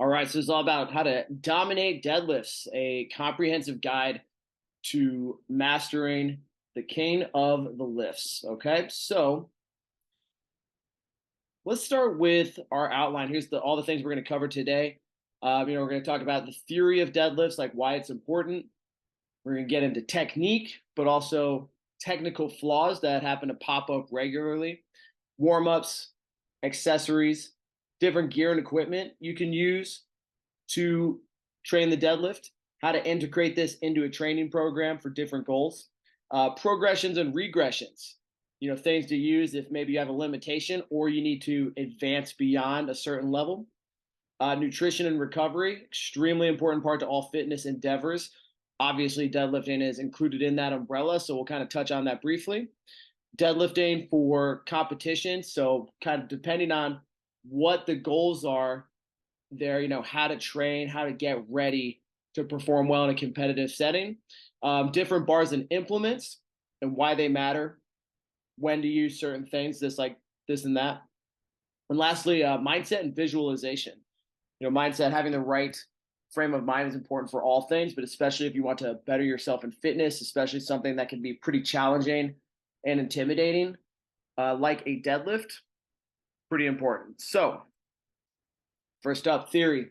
All right, so it's all about how to dominate deadlifts, a comprehensive guide to mastering the king of the lifts. Okay, so let's start with our outline. Here's all the things we're going to cover today. We're going to talk about the theory of deadlifts, like why it's important. We're going to get into technique, but also technical flaws that happen to pop up regularly, warm ups, accessories, different gear and equipment you can use to train the deadlift, how to integrate this into a training program for different goals, progressions and regressions, things to use if maybe you have a limitation or you need to advance beyond a certain level. Nutrition and recovery, extremely important part to all fitness endeavors. Obviously, deadlifting is included in that umbrella, so we'll kind of touch on that briefly. Deadlifting for competition, so kind of depending on what the goals are there, how to train, how to get ready to perform well in a competitive setting, different bars and implements and why they matter, when to use certain things, this and that. And lastly, mindset and visualization. Mindset, having the right frame of mind is important for all things, but especially if you want to better yourself in fitness, especially something that can be pretty challenging and intimidating, like a deadlift, pretty important. So, first up, theory.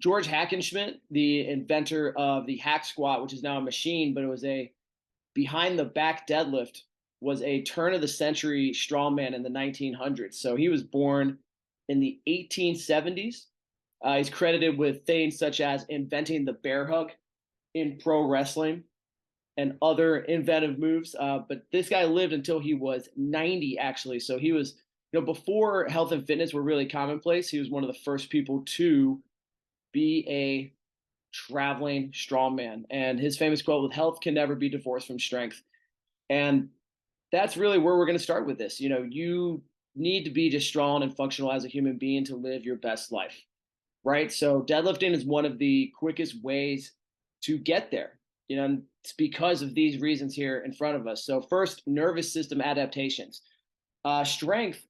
George Hackenschmidt, the inventor of the hack squat, which is now a machine, but it was a behind the back deadlift, was a turn of the century strongman in the 1900s. So he was born in the 1870s. He's credited with things such as inventing the bear hug in pro wrestling and other inventive moves. But this guy lived until he was 90, actually. So he was, before health and fitness were really commonplace, he was one of the first people to be a traveling strongman. And his famous quote, with health can never be divorced from strength. And that's really where we're going to start with this. You need to be just strong and functional as a human being to live your best life, right? So deadlifting is one of the quickest ways to get there. And it's because of these reasons here in front of us. So first, nervous system adaptations. Strength,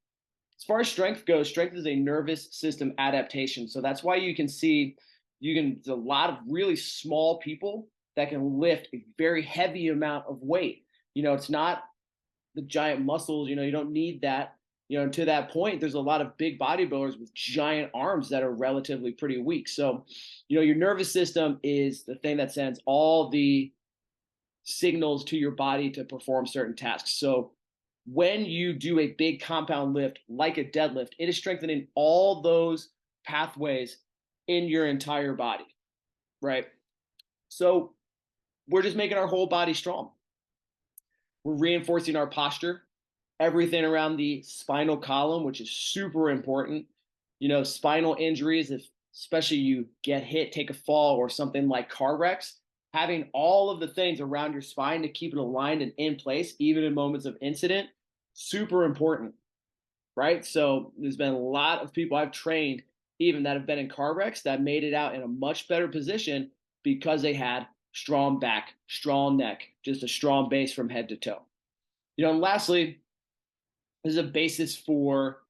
as far as strength goes, strength is a nervous system adaptation. So that's why you can see, there's a lot of really small people that can lift a very heavy amount of weight. It's not the giant muscles, you don't need that. To that point, there's a lot of big bodybuilders with giant arms that are relatively pretty weak. So, your nervous system is the thing that sends all the signals to your body to perform certain tasks. So when you do a big compound lift like a deadlift, it is strengthening all those pathways in your entire body, right? So we're just making our whole body strong. We're reinforcing our posture, everything around the spinal column, which is super important. Spinal injuries, if especially you get hit, take a fall, or something like car wrecks, having all of the things around your spine to keep it aligned and in place, even in moments of incident, super important, right? So there's been a lot of people I've trained even that have been in car wrecks that made it out in a much better position because they had strong back, strong neck, just a strong base from head to toe. And lastly, this is a basis for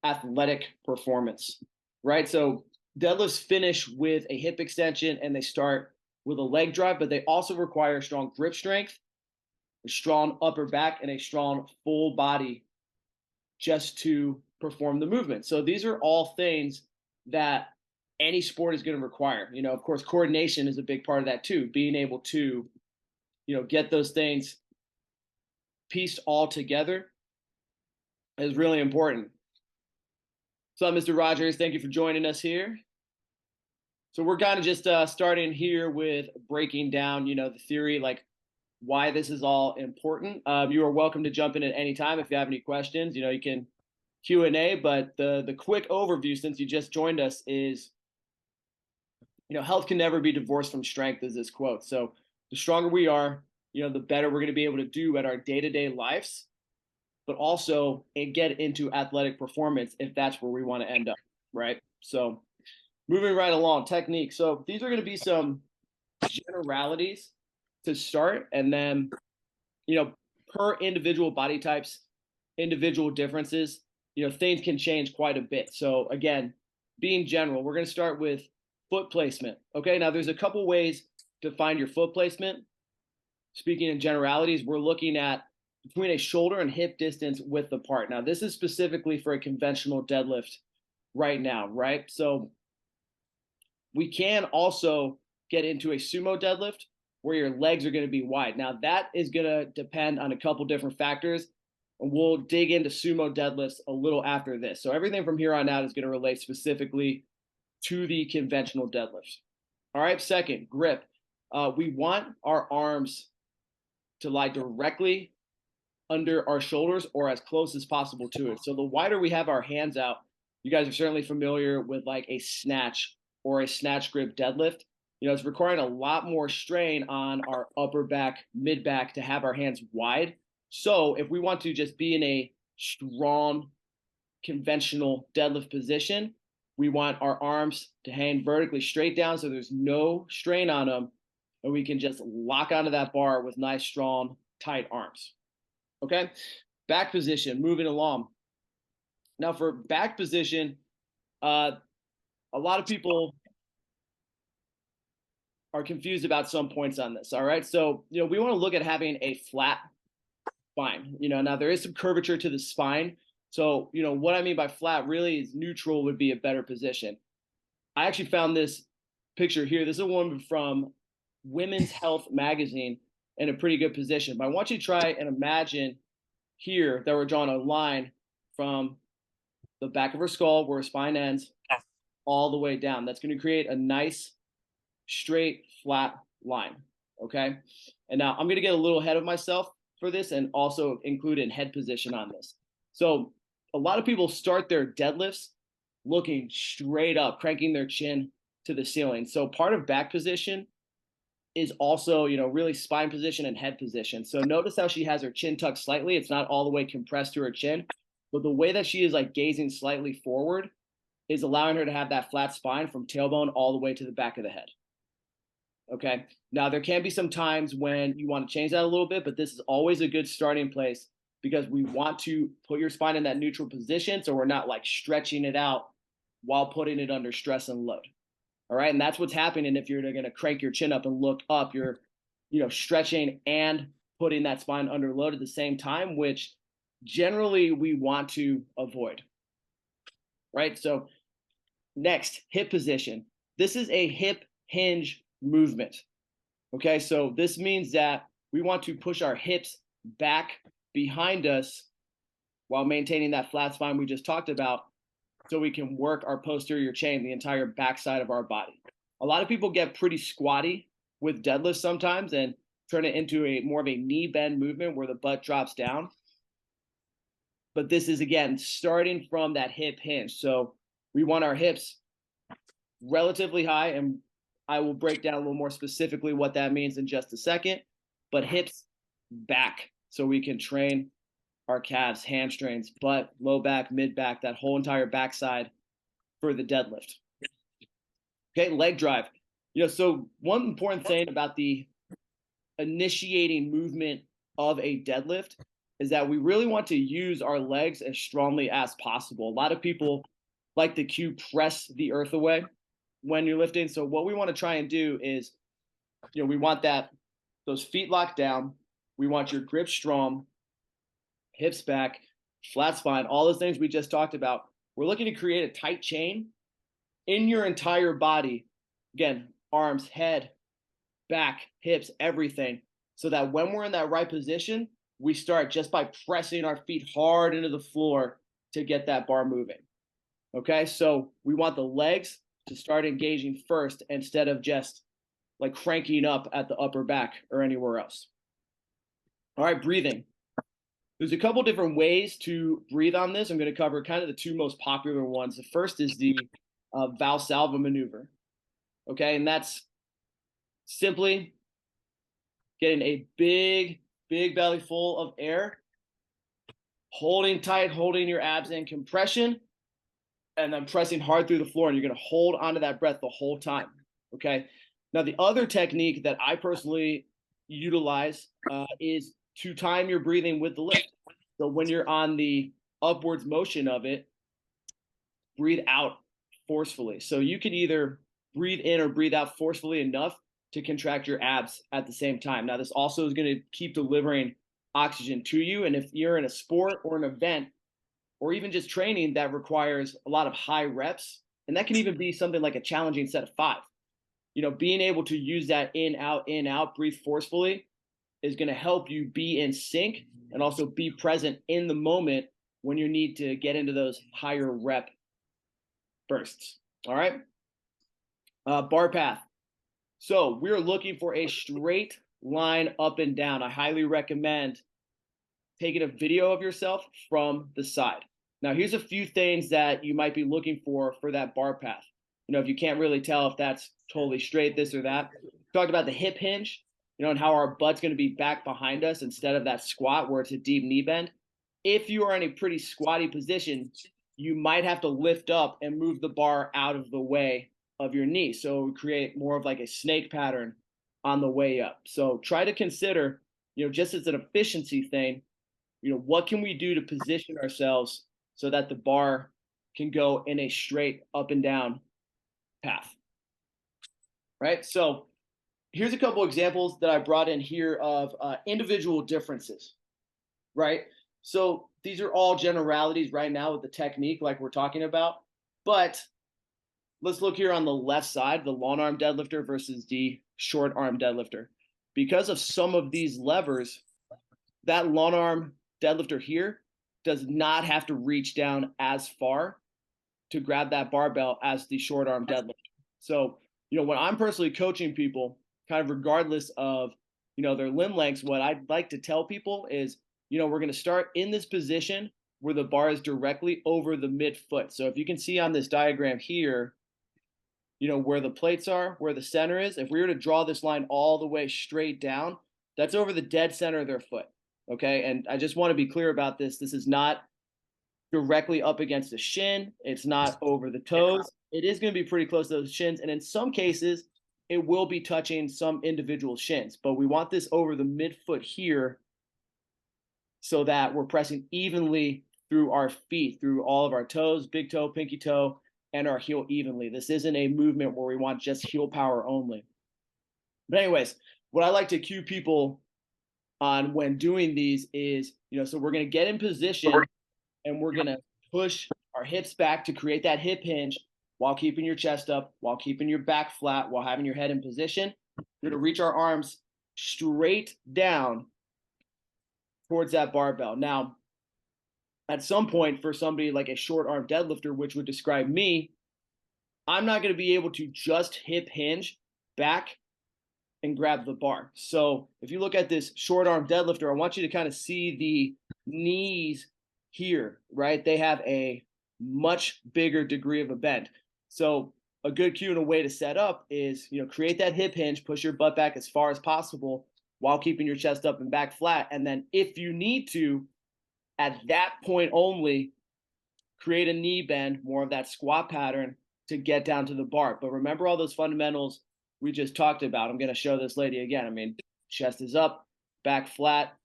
athletic performance, right? So deadlifts finish with a hip extension and they start with a leg drive, but they also require strong grip strength, a strong upper back, and a strong full body just to perform the movement. So these are all things that any sport is going to require. Of course, coordination is a big part of that too. Being able to, get those things pieced all together is really important. So, Mr. Rogers, thank you for joining us here. So we're kind of just starting here with breaking down, the theory, like why this is all important. You are welcome to jump in at any time if you have any questions. You can Q&A, but the quick overview, since you just joined us, is, health can never be divorced from strength, is this quote. So the stronger we are, the better we're going to be able to do at our day-to-day lives, but also get into athletic performance if that's where we want to end up, right? So moving right along, technique. So these are going to be some generalities to start, and then, per individual body types, individual differences, things can change quite a bit. So again, being general, we're going to start with foot placement. Okay, now there's a couple ways to find your foot placement. Speaking in generalities, we're looking at between a shoulder and hip distance width apart. Now, this is specifically for a conventional deadlift right now, right? So we can also get into a sumo deadlift where your legs are going to be wide. Now, that is going to depend on a couple different factors, and we'll dig into sumo deadlifts a little after this. So everything from here on out is going to relate specifically to the conventional deadlifts. All right, second, grip. We want our arms to lie directly under our shoulders or as close as possible to it. So the wider we have our hands out, you guys are certainly familiar with like a snatch or a snatch grip deadlift. It's requiring a lot more strain on our upper back, mid back to have our hands wide. So if we want to just be in a strong, conventional deadlift position, we want our arms to hang vertically straight down so there's no strain on them, and we can just lock onto that bar with nice, strong, tight arms. Okay, back position, moving along. Now for back position, a lot of people are confused about some points on this. All right, so we want to look at having a flat spine. Now there is some curvature to the spine. So what I mean by flat really is neutral would be a better position. I actually found this picture here. This is a woman from Women's Health magazine in a pretty good position. But I want you to try and imagine here that we're drawing a line from the back of her skull where her spine ends all the way down. That's going to create a nice, straight, flat line. Okay. And now I'm going to get a little ahead of myself for this and also include in head position on this. So a lot of people start their deadlifts looking straight up, cranking their chin to the ceiling. So part of back position is also, really spine position and head position. So notice how she has her chin tucked slightly. It's not all the way compressed to her chin, but the way that she is like gazing slightly forward is allowing her to have that flat spine from tailbone all the way to the back of the head. Okay. Now there can be some times when you want to change that a little bit, but this is always a good starting place because we want to put your spine in that neutral position so we're not like stretching it out while putting it under stress and load. All right. And that's what's happening if you're going to crank your chin up and look up. You're, stretching and putting that spine under load at the same time, which generally we want to avoid. Right. So next, hip position. This is a hip hinge movement. Okay. So this means that we want to push our hips back behind us while maintaining that flat spine we just talked about, so we can work our posterior chain, the entire backside of our body. A lot of people get pretty squatty with deadlifts sometimes and turn it into a more of a knee bend movement where the butt drops down. But this is, again, starting from that hip hinge. So we want our hips relatively high, and I will break down a little more specifically what that means in just a second, but hips back so we can train our calves, hamstrings, butt, low back, mid back, that whole entire backside for the deadlift. Okay, leg drive. So one important thing about the initiating movement of a deadlift is that we really want to use our legs as strongly as possible. A lot of people like the cue press the earth away when you're lifting. So what we want to try and do is, we want those feet locked down. We want your grip strong, hips back, flat spine, all those things we just talked about. We're looking to create a tight chain in your entire body. Again, arms, head, back, hips, everything. So that when we're in that right position, we start just by pressing our feet hard into the floor to get that bar moving. Okay, so we want the legs to start engaging first instead of just like cranking up at the upper back or anywhere else. All right, breathing. There's a couple different ways to breathe on this. I'm going to cover kind of the two most popular ones. The first is the Valsalva maneuver. Okay, and that's simply getting a big belly full of air, holding tight, holding your abs in compression, and then pressing hard through the floor. And you're going to hold onto that breath the whole time. Okay, now the other technique that I personally utilize is to time your breathing with the lift. So when you're on the upwards motion of it, breathe out forcefully. So you can either breathe in or breathe out forcefully enough to contract your abs at the same time. Now, this also is going to keep delivering oxygen to you. And if you're in a sport or an event, or even just training that requires a lot of high reps, and that can even be something like a challenging set of 5, being able to use that in, out, breathe forcefully is going to help you be in sync and also be present in the moment when you need to get into those higher rep bursts. All right. Bar path. So we're looking for a straight line up and down. I highly recommend taking a video of yourself from the side. Now, here's a few things that you might be looking for that bar path. If you can't really tell if that's totally straight, this or that. We talked about the hip hinge, and how our butt's going to be back behind us instead of that squat where it's a deep knee bend. If you are in a pretty squatty position, you might have to lift up and move the bar out of the way of your knee. So create more of like a snake pattern on the way up. So try to consider, just as an efficiency thing, what can we do to position ourselves so that the bar can go in a straight up and down path, right? So here's a couple examples that I brought in here of individual differences, right? So these are all generalities right now with the technique like we're talking about, but let's look here on the left side, the long arm deadlifter versus the short arm deadlifter. Because of some of these levers, that long arm deadlifter here does not have to reach down as far to grab that barbell as the short arm deadlifter. So, when I'm personally coaching people, kind of regardless of, their limb lengths, what I'd like to tell people is, we're going to start in this position where the bar is directly over the midfoot. So if you can see on this diagram here, where the plates are, where the center is, if we were to draw this line all the way straight down, that's over the dead center of their foot. Okay. And I just want to be clear about this. This is not directly up against the shin. It's not over the toes. It is going to be pretty close to those shins. And in some cases, it will be touching some individual shins, but we want this over the midfoot here so that we're pressing evenly through our feet, through all of our toes, big toe, pinky toe, and our heel evenly. This isn't a movement where we want just heel power only. But anyways, what I like to cue people on when doing these is, so we're going to get in position and we're going to push our hips back to create that hip hinge while keeping your chest up, while keeping your back flat, while having your head in position. We're going to reach our arms straight down towards that barbell. Now, at some point for somebody like a short arm deadlifter, which would describe me, I'm not going to be able to just hip hinge back and grab the bar. So if you look at this short arm deadlifter, I want you to kind of see the knees here, right? They have a much bigger degree of a bend. So a good cue and a way to set up is, create that hip hinge, push your butt back as far as possible while keeping your chest up and back flat. And then if you need to, at that point only, create a knee bend, more of that squat pattern to get down to the bar. But remember all those fundamentals we just talked about. I'm going to show this lady again. I mean, chest is up, back flat,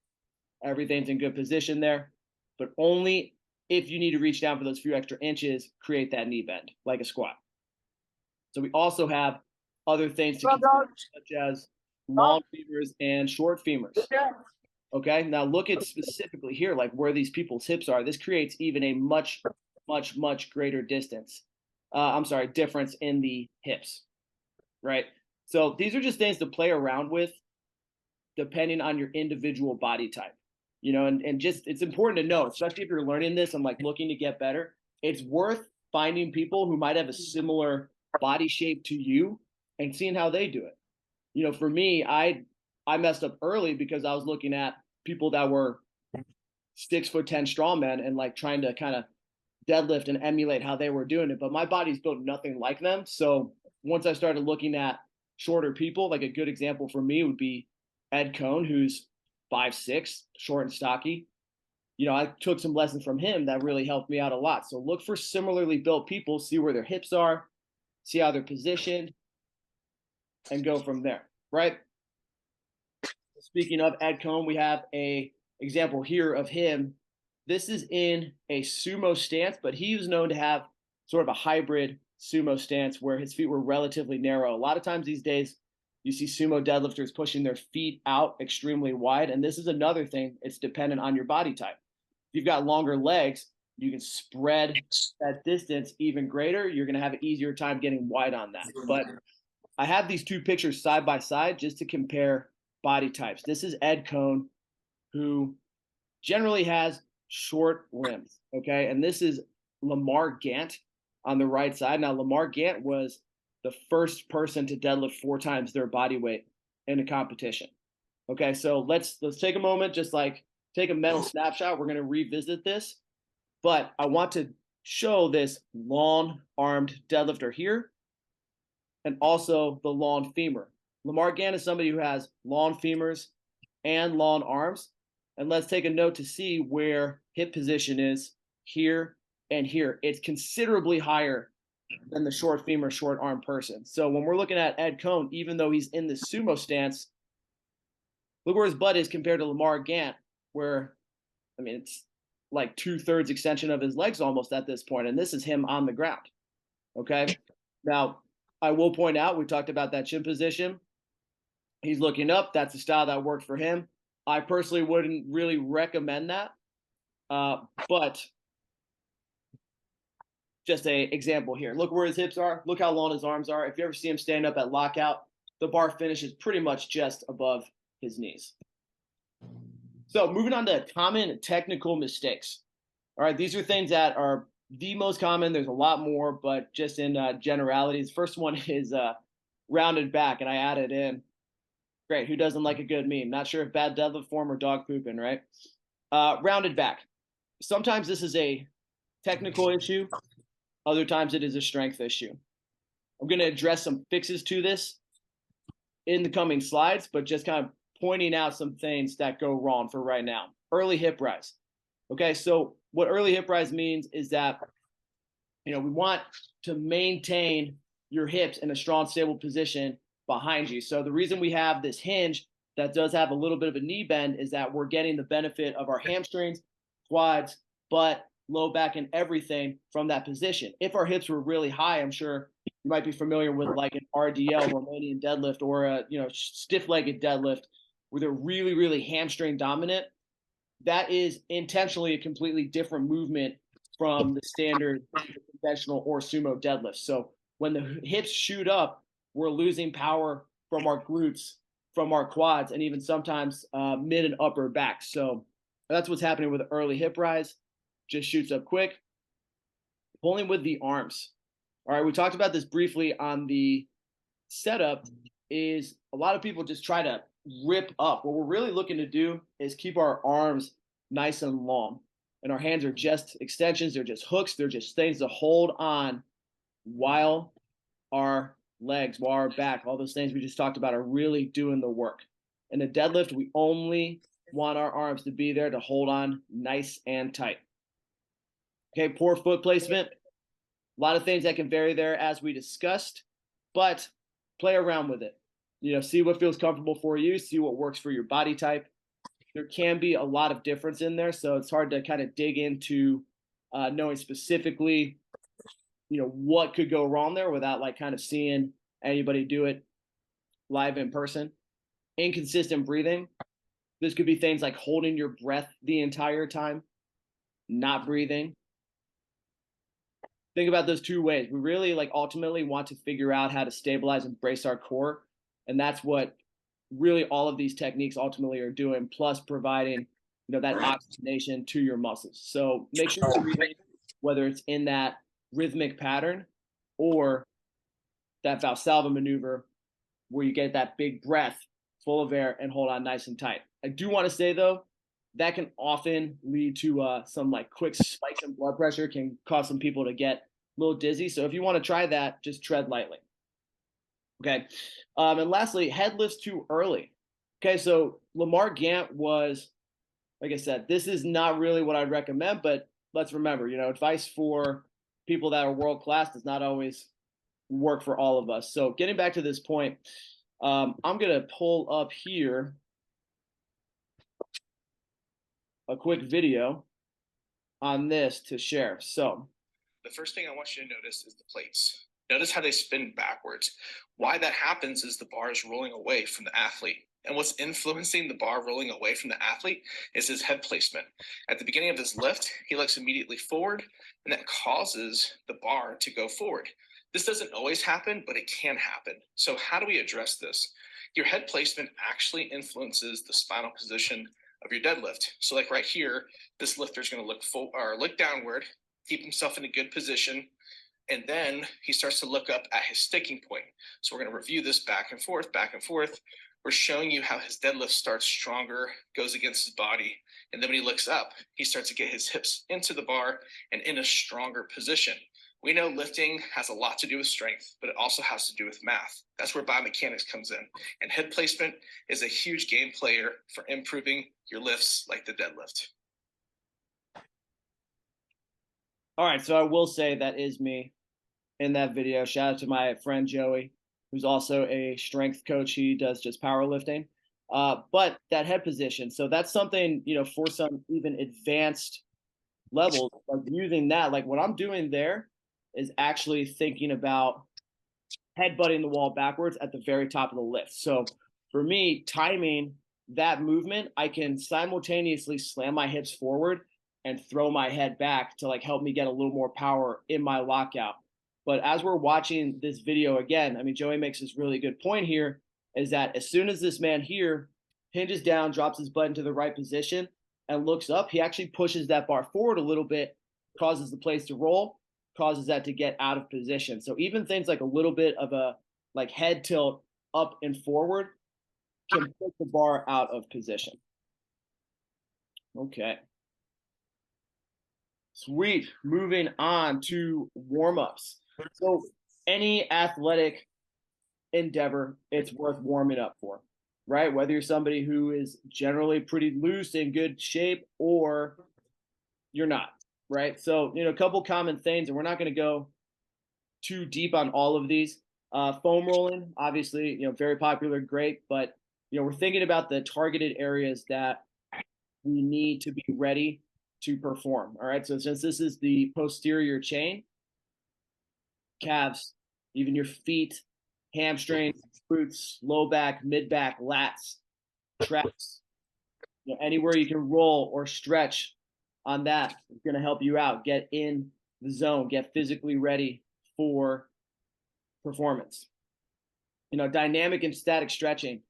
everything's in good position there. But only if you need to reach down for those few extra inches, create that knee bend like a squat. So we also have other things to consider, such as long femurs and short femurs. Okay, now look at specifically here, like where these people's hips are. This creates even a much, much, much greater difference in the hips, right? So these are just things to play around with depending on your individual body type, and just, it's important to know, especially if you're learning this and like looking to get better, it's worth finding people who might have a similar body shape to you and seeing how they do it. For me, I messed up early because I was looking at people that were 6'10" strongmen and like trying to kind of deadlift and emulate how they were doing it. But my body's built nothing like them. So once I started looking at shorter people, like a good example for me would be Ed Cohn, who's 5'6", short and stocky. I took some lessons from him that really helped me out a lot. So look for similarly built people, see where their hips are, see how they're positioned, and go from there, right? Speaking of Ed Cohn, we have a example here of him. This is in a sumo stance, but he was known to have sort of a hybrid sumo stance where his feet were relatively narrow. A lot of times these days, you see sumo deadlifters pushing their feet out extremely wide. And this is another thing, it's dependent on your body type. If you've got longer legs, you can spread that distance even greater. You're going to have an easier time getting wide on that. But I have these two pictures side by side just to compare body types. This is Ed Cohn, who generally has short limbs. Okay. And this is Lamar Gant on the right side. Now, Lamar Gant was the first person to deadlift 4 times their body weight in a competition. Okay. So let's take a moment, just like take a mental snapshot. We're going to revisit this, but I want to show this long armed deadlifter here and also the long femur. Lamar Gant is somebody who has long femurs and long arms. And let's take a note to see where hip position is here and here. It's considerably higher than the short femur, short arm person. So when we're looking at Ed Cohn, even though he's in the sumo stance, look where his butt is compared to Lamar Gant, where, I mean, it's like 2/3 extension of his legs almost at this point. And this is him on the ground. Okay. Now, I will point out, we talked about that chin position. He's looking up. That's the style that worked for him. I personally wouldn't really recommend that. But just an example here. Look where his hips are. Look how long his arms are. If you ever see him stand up at lockout, the bar finishes pretty much just above his knees. So moving on to common technical mistakes. All right, these are things that are the most common. There's a lot more, but just in generalities. First one is rounded back, and I added in. Great, who doesn't like a good meme? Not sure if bad deadlift form or dog pooping, right? Rounded back. Sometimes this is a technical issue. Other times it is a strength issue. I'm going to address some fixes to this in the coming slides, but just kind of pointing out some things that go wrong for right now. Early hip rise. Okay, so what early hip rise means is that, we want to maintain your hips in a strong, stable position behind you. So the reason we have this hinge that does have a little bit of a knee bend is that we're getting the benefit of our hamstrings, quads, butt, low back, and everything from that position. If our hips were really high, I'm sure you might be familiar with like an RDL, Romanian deadlift, or a stiff-legged deadlift where they're really, really hamstring dominant. That is intentionally a completely different movement from the standard conventional or sumo deadlift. So when the hips shoot up, we're losing power from our glutes, from our quads, and even sometimes mid and upper back. So that's what's happening with the early hip rise. Just shoots up quick. Pulling with the arms. All right, we talked about this briefly on the setup. Is a lot of people just try to rip up. What we're really looking to do is keep our arms nice and long. And our hands are just extensions. They're just hooks. They're just things to hold on while our legs, while our back, all those things we just talked about are really doing the work. In a deadlift, we only want our arms to be there to hold on nice and tight. Okay, poor foot placement. A lot of things that can vary there as we discussed, but play around with it. See what feels comfortable for you, see what works for your body type. There can be a lot of difference in there, so it's hard to kind of dig into knowing specifically, what could go wrong there without like kind of seeing anybody do it live in person. Inconsistent breathing. This could be things like holding your breath the entire time, not breathing. Think about those two ways. We really ultimately want to figure out how to stabilize and brace our core. And that's what really all of these techniques ultimately are doing, plus providing, that oxygenation to your muscles. So make sure you're breathing, whether it's in that rhythmic pattern or that Valsalva maneuver where you get that big breath full of air and hold on nice and tight. I do want to say though, that can often lead to some quick spikes in blood pressure, can cause some people to get a little dizzy. So if you want to try that, just tread lightly. Okay. And lastly, head lifts too early. Okay. So Lamar Gant was, like I said, this is not really what I'd recommend, but let's remember, advice for people that are world-class does not always work for all of us. So getting back to this point, I'm going to pull up here a quick video on this to share. So the first thing I want you to notice is the plates. Notice how they spin backwards. Why that happens is the bar is rolling away from the athlete. And what's influencing the bar rolling away from the athlete is his head placement. At the beginning of his lift, he looks immediately forward, and that causes the bar to go forward. This doesn't always happen, but it can happen. So, how do we address this? Your head placement actually influences the spinal position of your deadlift. So, like right here, this lifter is going to look downward, keep himself in a good position, and then he starts to look up at his sticking point. So we're going to review this back and forth, back and forth. We're showing you how his deadlift starts stronger, goes against his body, and then when he looks up, he starts to get his hips into the bar and in a stronger position. We know lifting has a lot to do with strength, but it also has to do with math. That's where biomechanics comes in. And head placement is a huge game player for improving your lifts like the deadlift. All right, so I will say that is me in that video. Shout out to my friend Joey, who's also a strength coach. He does just powerlifting. But that head position, so that's something, for some even advanced levels, like using that, like what I'm doing there is actually thinking about headbutting the wall backwards at the very top of the lift. So for me, timing that movement, I can simultaneously slam my hips forward and throw my head back to like help me get a little more power in my lockout. But as we're watching this video again, I mean, Joey makes this really good point here, is that as soon as this man here hinges down, drops his butt into the right position and looks up, he actually pushes that bar forward a little bit, causes the place to roll, causes that to get out of position. So even things like a little bit of a like head tilt up and forward can put the bar out of position. Okay. Sweet. Moving on to warm-ups. So any athletic endeavor, it's worth warming up for, right? Whether you're somebody who is generally pretty loose in good shape or you're not, right? So, a couple common things, and we're not going to go too deep on all of these. Foam rolling, obviously, very popular, great, but we're thinking about the targeted areas that we need to be ready to perform. All right. So since this is the posterior chain, calves, even your feet, hamstrings, glutes, low back, mid back, lats, traps, anywhere you can roll or stretch on that is going to help you out. Get in the zone, get physically ready for performance. Dynamic and static stretching.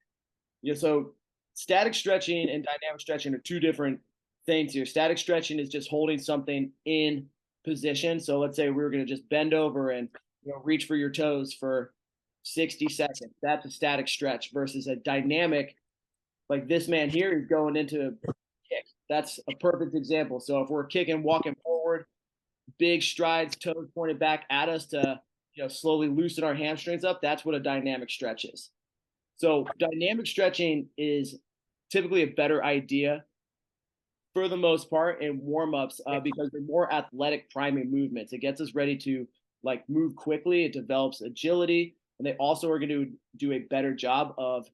So static stretching and dynamic stretching are two different things here. Static stretching is just holding something in position. So let's say we were going to just bend over and reach for your toes for 60 seconds. That's a static stretch versus a dynamic, like this man here is going into kick. That's a perfect example. So if we're kicking, walking forward, big strides, toes pointed back at us to slowly loosen our hamstrings up, that's what a dynamic stretch is. So dynamic stretching is typically a better idea for the most part in warm-ups because they're more athletic priming movements. It gets us ready to like move quickly. It develops agility, and they also are going to do a better job of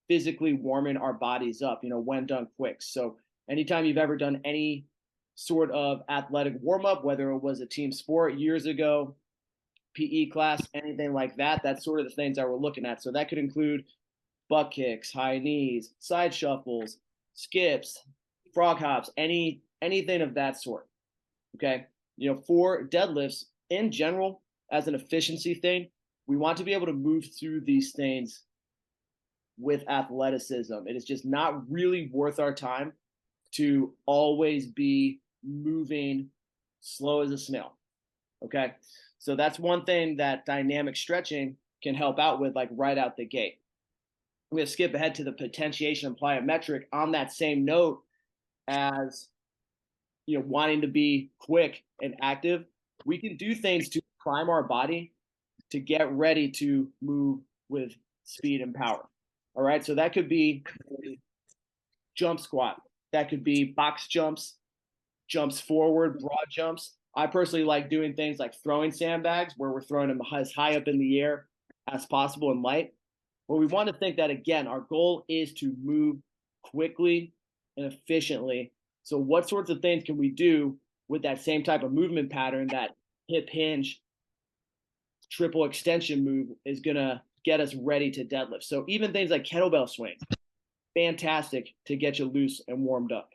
physically warming our bodies up, when done quick. So anytime you've ever done any sort of athletic warm-up, whether it was a team sport years ago, PE class, anything like that, that's sort of the things that we're looking at. So that could include butt kicks, high knees, side shuffles, skips, frog hops, anything of that sort. Okay. For deadlifts in general, as an efficiency thing, we want to be able to move through these things with athleticism. It is just not really worth our time to always be moving slow as a snail. Okay. So that's one thing that dynamic stretching can help out with, like right out the gate. I'm going to skip ahead to the potentiation and plyometric on that same note as wanting to be quick and active. We can do things to prime our body to get ready to move with speed and power. All right. So that could be jump squat. That could be box jumps, jumps forward, broad jumps. I personally like doing things like throwing sandbags where we're throwing them as high up in the air as possible and light. But we want to think that, again, our goal is to move quickly and efficiently. So what sorts of things can we do with that same type of movement pattern that hip hinge triple extension move is going to get us ready to deadlift. So even things like kettlebell swings, fantastic to get you loose and warmed up.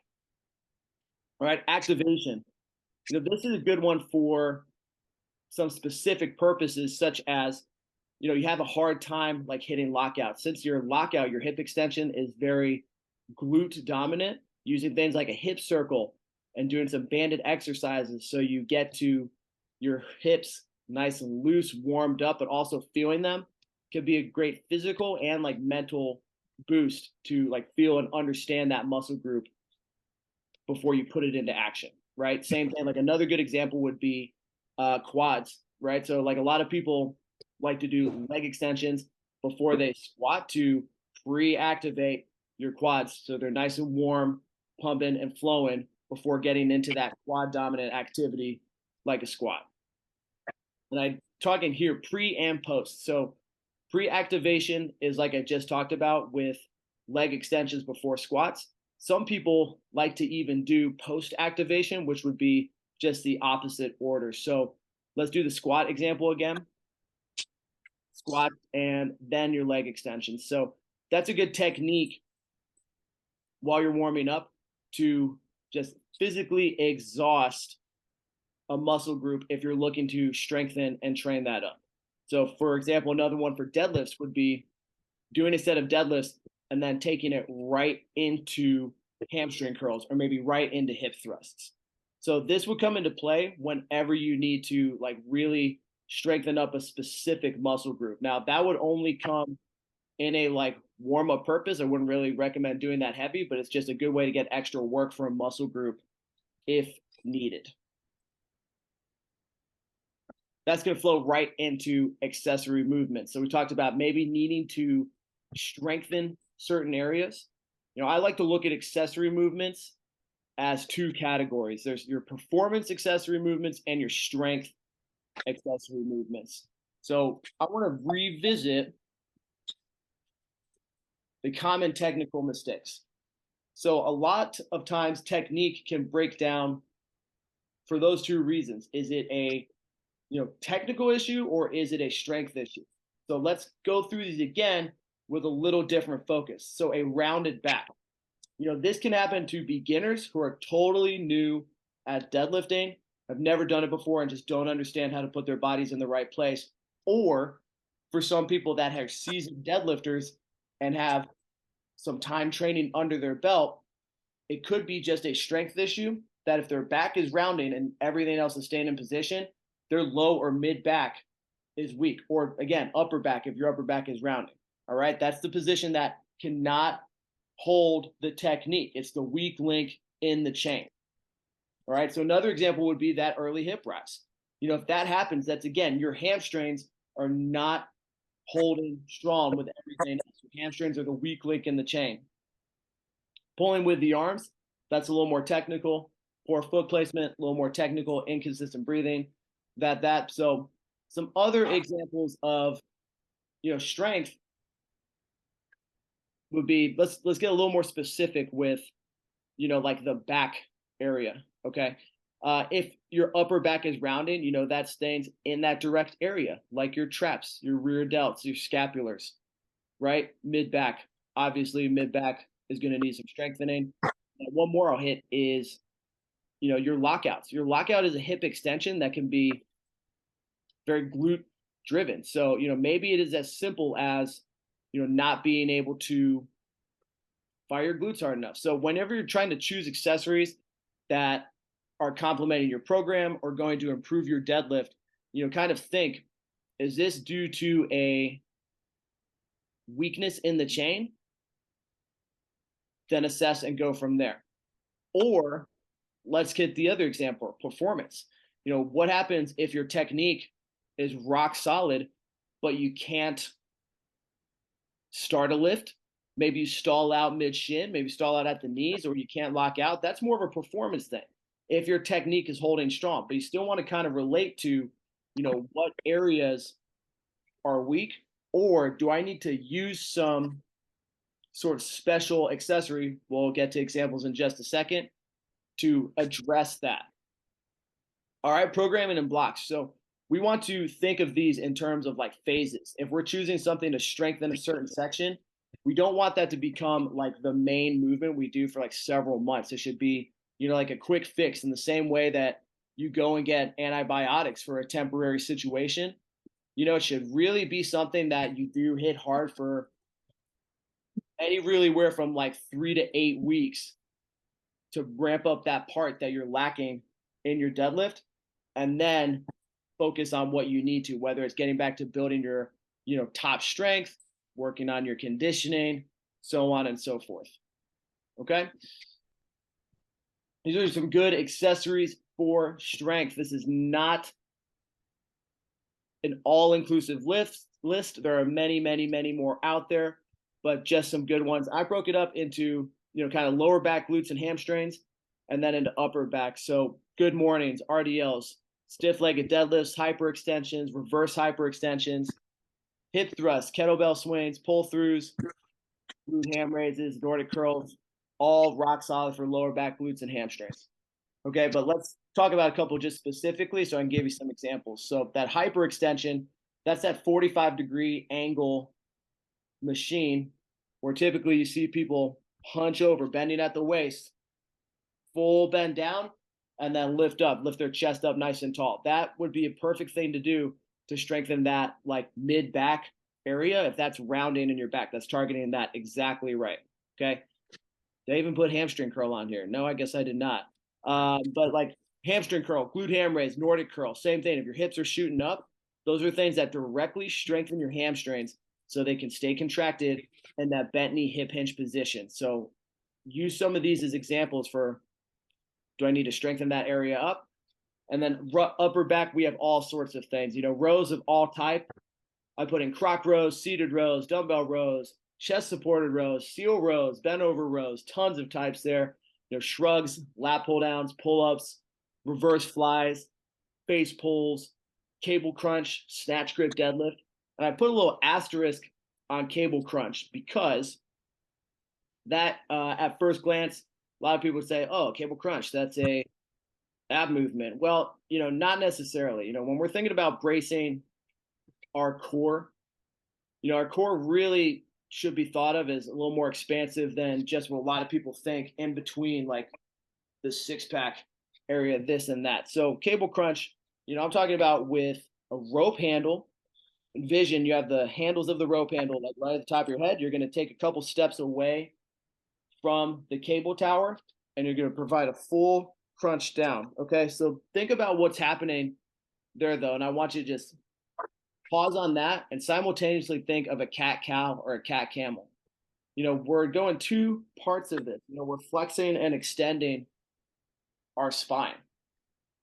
All right, activation. This is a good one for some specific purposes, such as, you have a hard time like hitting lockout. Since your lockout, your hip extension is very glute dominant, using things like a hip circle and doing some banded exercises so you get to your hips nice and loose, warmed up, but also feeling them could be a great physical and like mental boost to like feel and understand that muscle group before you put it into action, right? Same thing. Like another good example would be quads, right? So like a lot of people like to do leg extensions before they squat to pre-activate your quads so they're nice and warm, pumping and flowing before getting into that quad dominant activity like a squat. And I'm talking here pre and post. So pre-activation is like I just talked about with leg extensions before squats. Some people like to even do post-activation, which would be just the opposite order. So let's do the squat example again. Squat and then your leg extensions. So that's a good technique while you're warming up to just physically exhaust a muscle group if you're looking to strengthen and train that up. So for example, another one for deadlifts would be doing a set of deadlifts and then taking it right into hamstring curls or maybe right into hip thrusts. So this would come into play whenever you need to like really strengthen up a specific muscle group. Now that would only come in a like warm up purpose. I wouldn't really recommend doing that heavy, but it's just a good way to get extra work for a muscle group if needed. That's going to flow right into accessory movements. So we talked about maybe needing to strengthen certain areas. I like to look at accessory movements as two categories. There's your performance accessory movements and your strength accessory movements. So I want to revisit the common technical mistakes. So a lot of times technique can break down for those two reasons. Is it a technical issue or is it a strength issue? So let's go through these again with a little different focus. So a rounded back. This can happen to beginners who are totally new at deadlifting, have never done it before and just don't understand how to put their bodies in the right place. Or for some people that are seasoned deadlifters and have some time training under their belt, it could be just a strength issue that if their back is rounding and everything else is staying in position, their low or mid back is weak. Or again, upper back if your upper back is rounding. All right, that's the position that cannot hold the technique. It's the weak link in the chain. All right, so another example would be that early hip rise. If that happens, that's again, your hamstrings are not holding strong with everything else. Your hamstrings are the weak link in the chain. Pulling with the arms, that's a little more technical. Poor foot placement, a little more technical, inconsistent breathing. So some other examples of strength would be, let's get a little more specific with like the back area. Okay, if your upper back is rounding, that stays in that direct area, like your traps, your rear delts, your scapulars, right? Mid back, obviously mid back is going to need some strengthening. And one more I'll hit is your lockouts. Your lockout is a hip extension that can be very glute driven. So maybe it is as simple as not being able to fire your glutes hard enough. So whenever you're trying to choose accessories that are complementing your program or going to improve your deadlift, kind of think, is this due to a weakness in the chain? Then assess and go from there. Or let's get the other example, performance. What happens if your technique is rock solid, but you can't start a lift? Maybe you stall out mid shin, maybe stall out at the knees, or you can't lock out. That's more of a performance thing. If your technique is holding strong, but you still want to kind of relate to, what areas are weak, or do I need to use some sort of special accessory? We'll get to examples in just a second to address that. All right, programming and blocks. So we want to think of these in terms of like phases. If we're choosing something to strengthen a certain section, we don't want that to become like the main movement we do for like several months. It should be, like a quick fix in the same way that you go and get antibiotics for a temporary situation. It should really be something that you do hit hard for anywhere from like 3 to 8 weeks to ramp up that part that you're lacking in your deadlift, and then focus on what you need to, whether it's getting back to building your, top strength, working on your conditioning, so on and so forth. Okay. These are some good accessories for strength. This is not an all-inclusive list. There are many, many, many more out there, but just some good ones. I broke it up into, kind of lower back, glutes, and hamstrings, and then into upper back. So good mornings, RDLs, stiff-legged deadlifts, hyperextensions, reverse hyperextensions, hip thrusts, kettlebell swings, pull-throughs, glute ham raises, Nordic curls, all rock solid for lower back, glutes, and hamstrings. Okay, but let's talk about a couple just specifically so I can give you some examples. So that hyperextension, that's that 45-degree angle machine where typically you see people hunch over, bending at the waist, full bend down, and then lift their chest up nice and tall. That would be a perfect thing to do to strengthen that like mid back area. If that's rounding in your back, that's targeting that exactly right. Okay. Did I even put hamstring curl on here? No, I guess I did not. But like hamstring curl, glute ham raise, Nordic curl, same thing. If your hips are shooting up, those are things that directly strengthen your hamstrings so they can stay contracted in that bent knee hip hinge position. So use some of these as examples for, do I need to strengthen that area up? And then upper back, we have all sorts of things, rows of all type. I put in croc rows, seated rows, dumbbell rows, chest supported rows, seal rows, bent over rows, tons of types there. Shrugs, lat pull downs, pull ups, reverse flies, face pulls, cable crunch, snatch grip deadlift. And I put a little asterisk on cable crunch because that at first glance, a lot of people would say, oh, cable crunch, that's a ab movement. Well, not necessarily. When we're thinking about bracing our core, our core really should be thought of as a little more expansive than just what a lot of people think in between like the six pack area, this and that. So cable crunch, I'm talking about with a rope handle. Envision you have the handles of the rope handle like right at the top of your head. You're going to take a couple steps away from the cable tower and you're going to provide a full crunch down. Okay. So think about what's happening there though. And I want you to just pause on that and simultaneously think of a cat cow or a cat camel. We're going two parts of this. We're flexing and extending our spine,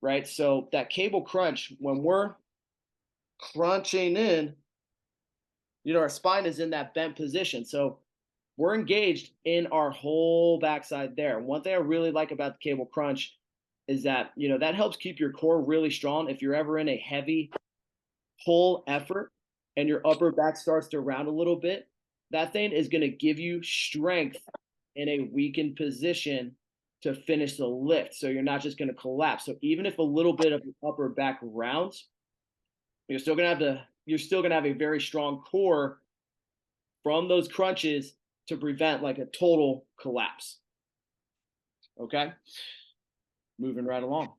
right? So that cable crunch, when we're crunching in, our spine is in that bent position. So we're engaged in our whole backside there. One thing I really like about the cable crunch is that, that helps keep your core really strong. If you're ever in a heavy pull effort and your upper back starts to round a little bit, that thing is going to give you strength in a weakened position to finish the lift. So you're not just going to collapse. So even if a little bit of your upper back rounds, you're still going to have a very strong core from those crunches to prevent like a total collapse. Okay. Moving right along.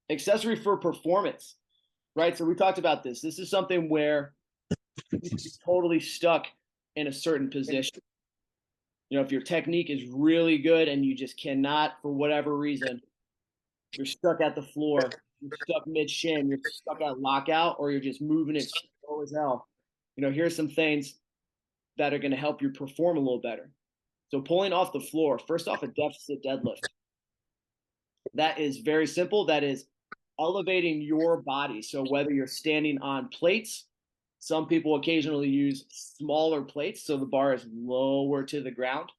Accessory for performance. Right. So we talked about this. This is something where you're totally stuck in a certain position. If your technique is really good and you just cannot, for whatever reason, you're stuck at the floor, you're stuck mid shin, you're stuck at lockout, or you're just moving it slow as hell. Here's some things that are going to help you perform a little better. So pulling off the floor, first off, a deficit deadlift. That is very simple. That is elevating your body. So whether you're standing on plates, some people occasionally use smaller plates so the bar is lower to the ground.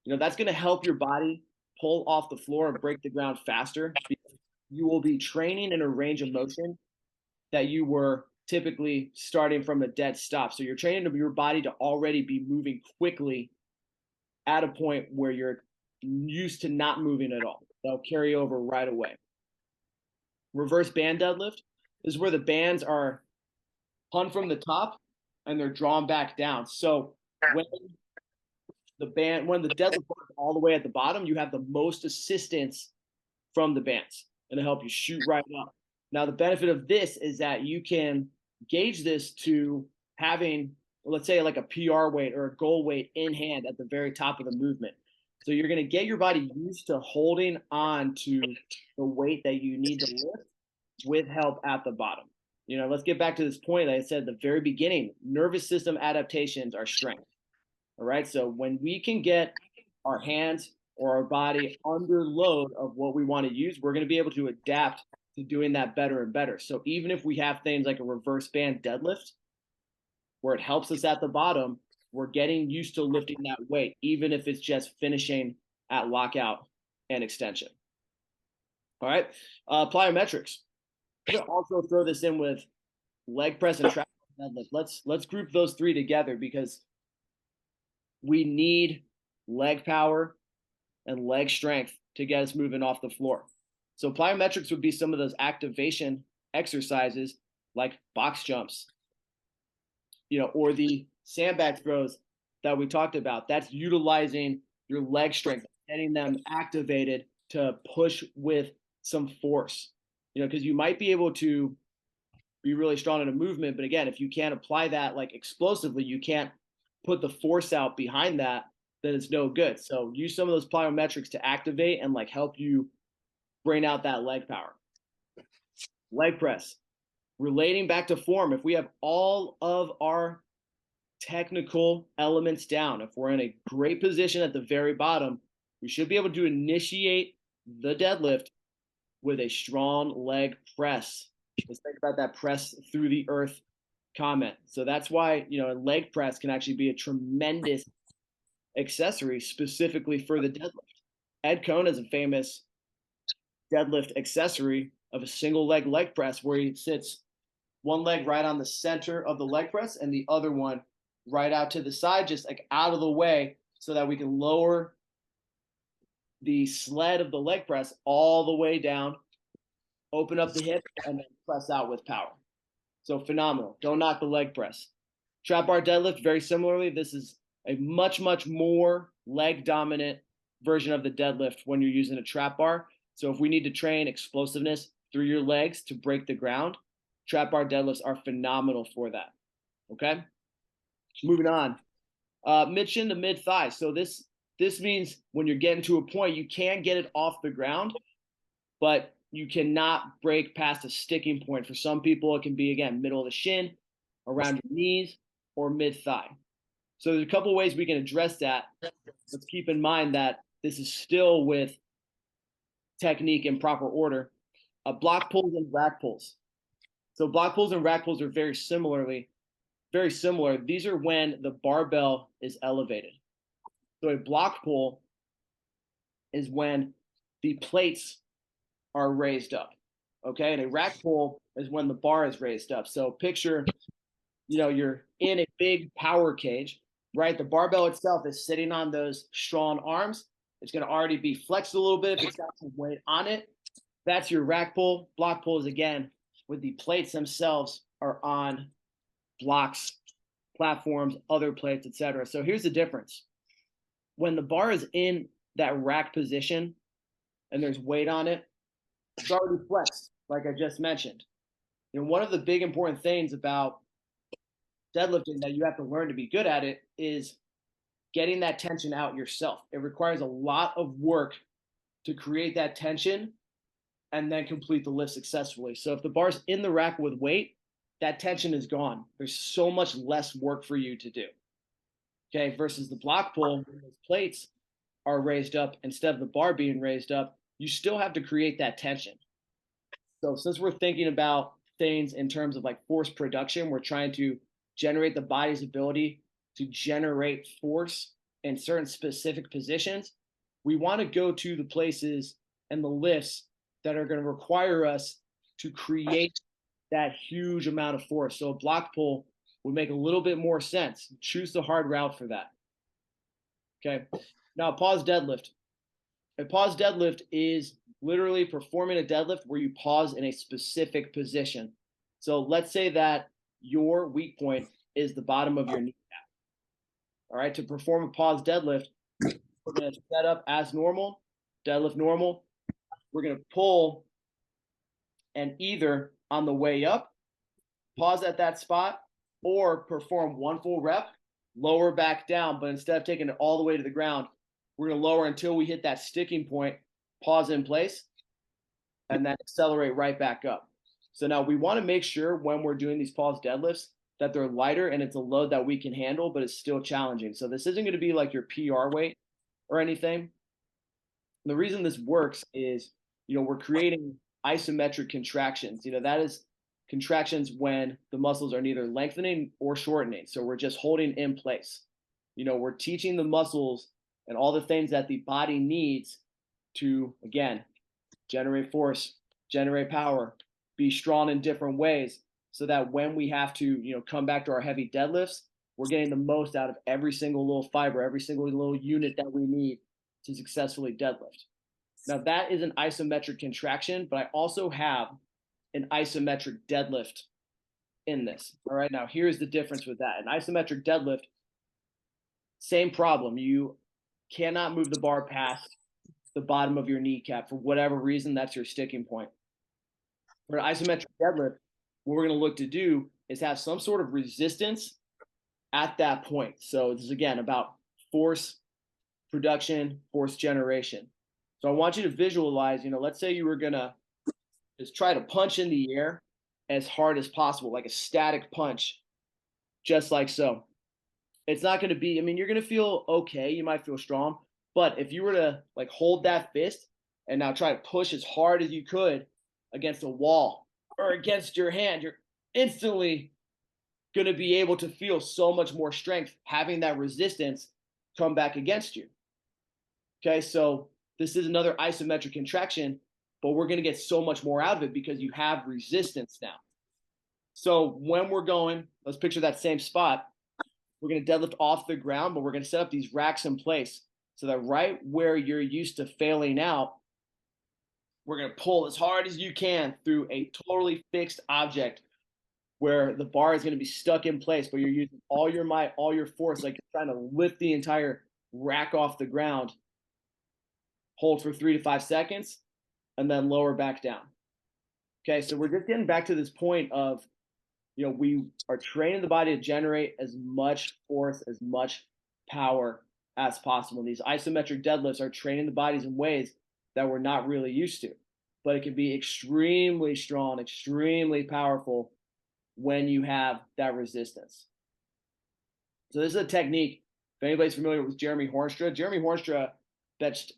That's going to help your body pull off the floor and break the ground faster. You will be training in a range of motion that you were typically starting from a dead stop. So you're training your body to already be moving quickly at a point where you're used to not moving at all. They'll carry over right away. Reverse band deadlift is where the bands are hung from the top and they're drawn back down. So when when the deadlift bar is all the way at the bottom, you have the most assistance from the bands and to help you shoot right up. Now, the benefit of this is that you can gauge this to having, let's say, like a PR weight or a goal weight in hand at the very top of the movement. So you're going to get your body used to holding on to the weight that you need to lift with help at the bottom. Let's get back to this point. Like I said at the very beginning, nervous system adaptations are strength. All right. So when we can get our hands or our body under load of what we want to use, we're going to be able to adapt to doing that better and better. So even if we have things like a reverse band deadlift, where it helps us at the bottom, we're getting used to lifting that weight, even if it's just finishing at lockout and extension. All right. Plyometrics. I'm going to also throw this in with leg press and trap deadlift. Let's group those three together because we need leg power and leg strength to get us moving off the floor. So plyometrics would be some of those activation exercises like box jumps, or the sandbag throws that we talked about. That's utilizing your leg strength, getting them activated to push with some force, because you might be able to be really strong in a movement, but again, if you can't apply that like explosively, you can't put the force out behind that, then it's no good. So use some of those plyometrics to activate and like help you bring out that leg power. Leg press, relating back to form. If we have all of our technical elements down, if we're in a great position at the very bottom, we should be able to initiate the deadlift with a strong leg press. Let's think about that press through the earth comment. So that's why, a leg press can actually be a tremendous accessory specifically for the deadlift. Ed Cohn is a famous deadlift accessory of a single leg press where he sits one leg right on the center of the leg press and the other one right out to the side, just like out of the way, so that we can lower the sled of the leg press all the way down, open up the hip, and then press out with power. So phenomenal. Don't knock the leg press. Trap bar deadlift, very similarly, this is a much, much more leg dominant version of the deadlift when you're using a trap bar. So if we need to train explosiveness through your legs to break the ground, trap bar deadlifts are phenomenal for that. Okay. Moving on. Mid shin to mid thigh. So this means when you're getting to a point, you can get it off the ground, but you cannot break past a sticking point. For some people, it can be, again, middle of the shin, around your knees, or mid thigh. So there's a couple ways we can address that. Let's keep in mind that this is still with technique and proper order. Block pulls and rack pulls. So block pulls and rack pulls are very similar. These are when the barbell is elevated. So a block pull is when the plates are raised up. Okay. And a rack pull is when the bar is raised up. So picture, you're in a big power cage, right? The barbell itself is sitting on those strong arms. It's going to already be flexed a little bit if it's got some weight on it. That's your rack pull. Block pull is, again, with the plates themselves are on blocks, platforms, other plates, etc. So here's the difference. When the bar is in that rack position and there's weight on it, it's already flexed, like I just mentioned. One of the big important things about deadlifting that you have to learn to be good at it is getting that tension out yourself. It requires a lot of work to create that tension and then complete the lift successfully. So if the bar's in the rack with weight, that tension is gone. There's so much less work for you to do. Okay, versus the block pull, when those plates are raised up instead of the bar being raised up, you still have to create that tension. So since we're thinking about things in terms of like force production, we're trying to generate the body's ability to generate force in certain specific positions. We want to go to the places and the lifts that are going to require us to create that huge amount of force. So a block pull would make a little bit more sense. Choose the hard route for that. Okay. Now pause deadlift. A pause deadlift is literally performing a deadlift where you pause in a specific position. So let's say that your weak point is the bottom of your knee. All right, to perform a pause deadlift, we're going to set up as normal, deadlift normal. We're going to pull and either on the way up, pause at that spot, or perform one full rep, lower back down. But instead of taking it all the way to the ground, we're going to lower until we hit that sticking point, pause in place, and then accelerate right back up. So now we want to make sure when we're doing these pause deadlifts that they're lighter and it's a load that we can handle, but it's still challenging. So this isn't going to be like your PR weight or anything. The reason this works is, we're creating isometric contractions. That is contractions when the muscles are neither lengthening or shortening. So we're just holding in place. We're teaching the muscles and all the things that the body needs to, again, generate force, generate power, be strong in different ways so that when we have to, come back to our heavy deadlifts, we're getting the most out of every single little fiber, every single little unit that we need to successfully deadlift. Now that is an isometric contraction, but I also have an isometric deadlift in this. All right, now here's the difference with that. An isometric deadlift, same problem. You cannot move the bar past the bottom of your kneecap for whatever reason. That's your sticking point. For an isometric deadlift, what we're going to look to do is have some sort of resistance at that point. So this is again about force production, force generation. So I want you to visualize, let's say you were going to just try to punch in the air as hard as possible, like a static punch, just like so. It's not going to be, you're going to feel okay. You might feel strong. But if you were to like hold that fist and now try to push as hard as you could against a wall or against your hand, you're instantly going to be able to feel so much more strength having that resistance come back against you. Okay, so this is another isometric contraction, but we're going to get so much more out of it because you have resistance now. So when we're going, let's picture that same spot. We're going to deadlift off the ground, but we're going to set up these racks in place so that right where you're used to failing out, we're going to pull as hard as you can through a totally fixed object where the bar is going to be stuck in place, but you're using all your might, all your force, like you're trying to lift the entire rack off the ground. Hold for 3 to 5 seconds, and then lower back down. Okay, so we're just getting back to this point of, we are training the body to generate as much force, as much power as possible. These isometric deadlifts are training the bodies in ways that we're not really used to, but it can be extremely strong, extremely powerful when you have that resistance. So this is a technique. If anybody's familiar with Jeremy Hornstra benched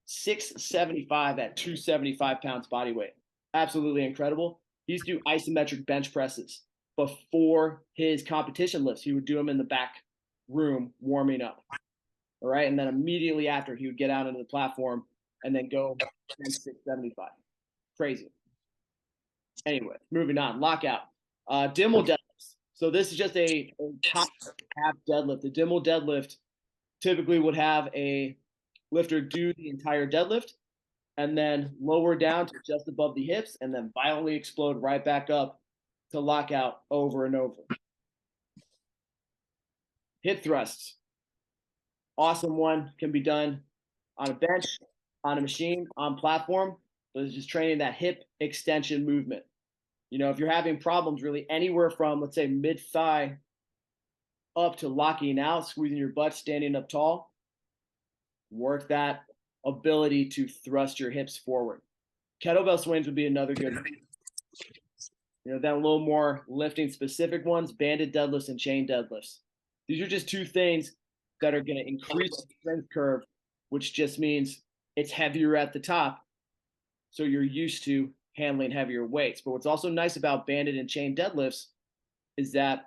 675 at 275 pounds body weight. Absolutely incredible. He used to do isometric bench presses before his competition lifts. He would do them in the back room warming up. All right. And then immediately after, he would get out into the platform and then go 675. Crazy. Anyway, moving on. Lockout. Dimmel deadlifts. So this is just a top half deadlift. The Dimmel deadlift typically would have a lifter do the entire deadlift and then lower down to just above the hips and then violently explode right back up to lockout over and over. Hip thrusts. Awesome one. Can be done on a bench, on a machine, on platform, but it's just training that hip extension movement. If you're having problems really anywhere from, let's say, mid-thigh up to locking out, squeezing your butt, standing up tall, work that ability to thrust your hips forward. Kettlebell swings would be another good one. Then a little more lifting specific ones, banded deadlifts and chain deadlifts. These are just two things that are going to increase the strength curve, which just means it's heavier at the top. So you're used to handling heavier weights. But what's also nice about banded and chain deadlifts is that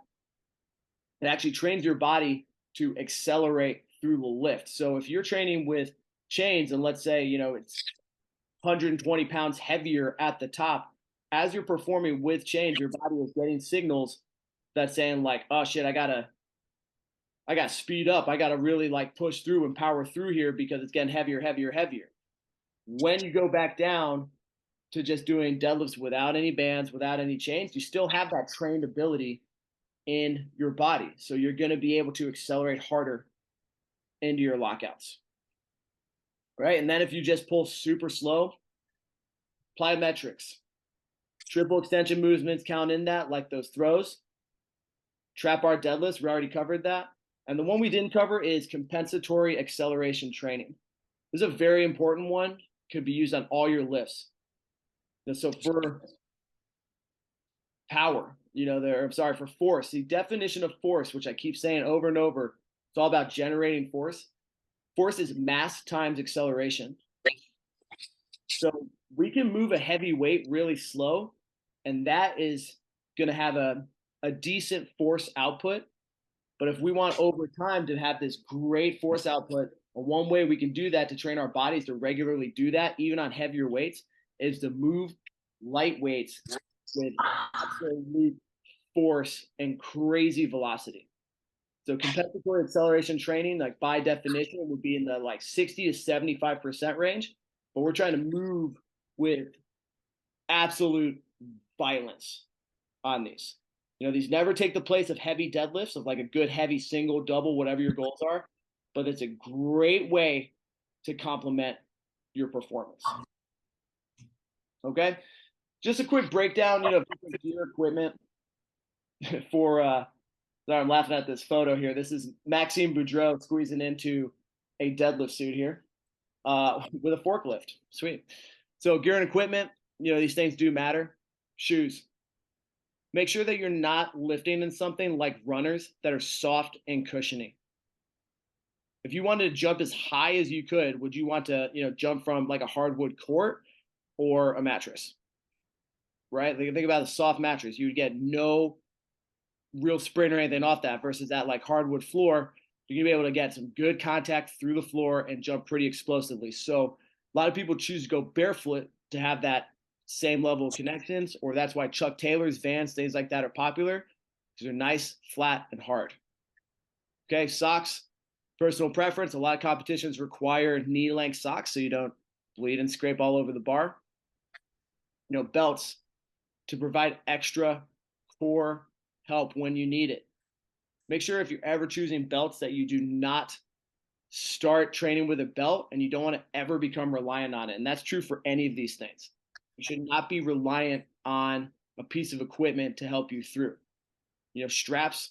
it actually trains your body to accelerate through the lift. So if you're training with chains and let's say, it's 120 pounds heavier at the top, as you're performing with chains, your body is getting signals that's saying like, oh shit, I gotta speed up. I gotta really like push through and power through here because it's getting heavier, heavier, heavier. When you go back down to just doing deadlifts without any bands, without any chains, you still have that trained ability in your body. So you're going to be able to accelerate harder into your lockouts. Right. And then if you just pull super slow, plyometrics, triple extension movements count in that, like those throws, trap bar deadlifts. We already covered that. And the one we didn't cover is compensatory acceleration training. This is a very important one. Could be used on all your lifts. And so for power, I'm sorry, for force, the definition of force, which I keep saying over and over, it's all about generating force. Force is mass times acceleration. So we can move a heavy weight really slow, and that is going to have a decent force output. But if we want over time to have this great force output, one way we can do that to train our bodies to regularly do that, even on heavier weights, is to move light weights with absolute force and crazy velocity. So compensatory acceleration training, like by definition, would be in the like 60 to 75% range, but we're trying to move with absolute violence on these. These never take the place of heavy deadlifts, of like a good heavy single, double, whatever your goals are, but it's a great way to complement your performance. Okay, just a quick breakdown, gear equipment for. Sorry, I'm laughing at this photo here. This is Maxime Boudreau squeezing into a deadlift suit here with a forklift. Sweet. So gear and equipment, these things do matter. Shoes. Make sure that you're not lifting in something like runners that are soft and cushiony. If you wanted to jump as high as you could, would you want to, jump from like a hardwood court or a mattress? Right? Think about a soft mattress. You would get no real sprint or anything off that versus that like hardwood floor. You're gonna be able to get some good contact through the floor and jump pretty explosively. So a lot of people choose to go barefoot to have that same level of connections, or that's why Chuck Taylor's, Vans, things like that are popular because they're nice, flat, and hard. Okay, socks, personal preference. A lot of competitions require knee-length socks so you don't bleed and scrape all over the bar. Belts to provide extra core help when you need it. Make sure if you're ever choosing belts that you do not start training with a belt and you don't want to ever become reliant on it. And that's true for any of these things. You should not be reliant on a piece of equipment to help you through. Straps,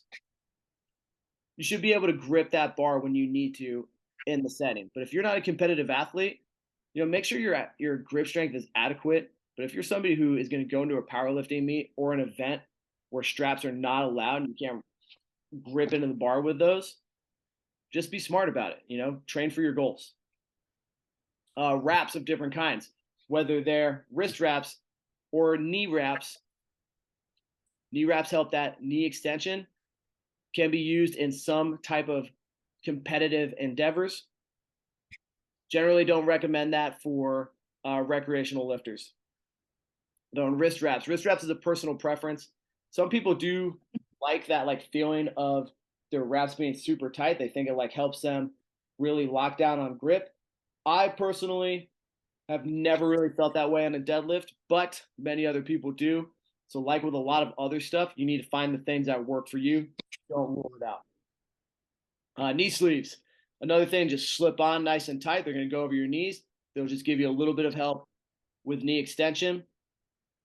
you should be able to grip that bar when you need to in the setting. But if you're not a competitive athlete, make sure your grip strength is adequate. But if you're somebody who is going to go into a powerlifting meet or an event where straps are not allowed and you can't grip into the bar with those, just be smart about it. Train for your goals. Wraps of different kinds, whether they're wrist wraps or knee wraps. Knee wraps help that knee extension, can be used in some type of competitive endeavors. Generally don't recommend that for recreational lifters. Though wrist wraps is a personal preference. Some people do like that like feeling of their wraps being super tight. They think it like helps them really lock down on grip. I personally have never really felt that way on a deadlift, but many other people do. So like with a lot of other stuff, you need to find the things that work for you. Don't rule it out. Knee sleeves. Another thing, just slip on nice and tight. They're going to go over your knees. They'll just give you a little bit of help with knee extension.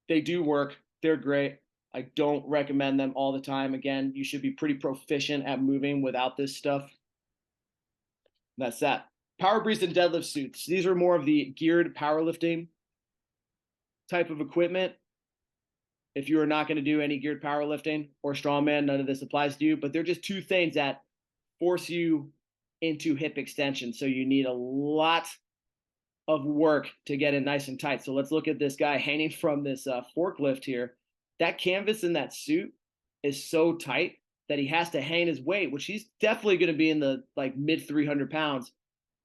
They do work. They're great. I don't recommend them all the time. Again, you should be pretty proficient at moving without this stuff. That's that. Power briefs and deadlift suits. These are more of the geared powerlifting type of equipment. If you are not going to do any geared powerlifting or strongman, none of this applies to you, but they're just two things that force you into hip extension. So you need a lot of work to get it nice and tight. So let's look at this guy hanging from this forklift here. That canvas in that suit is so tight that he has to hang his weight, which he's definitely going to be in the like mid 300 pounds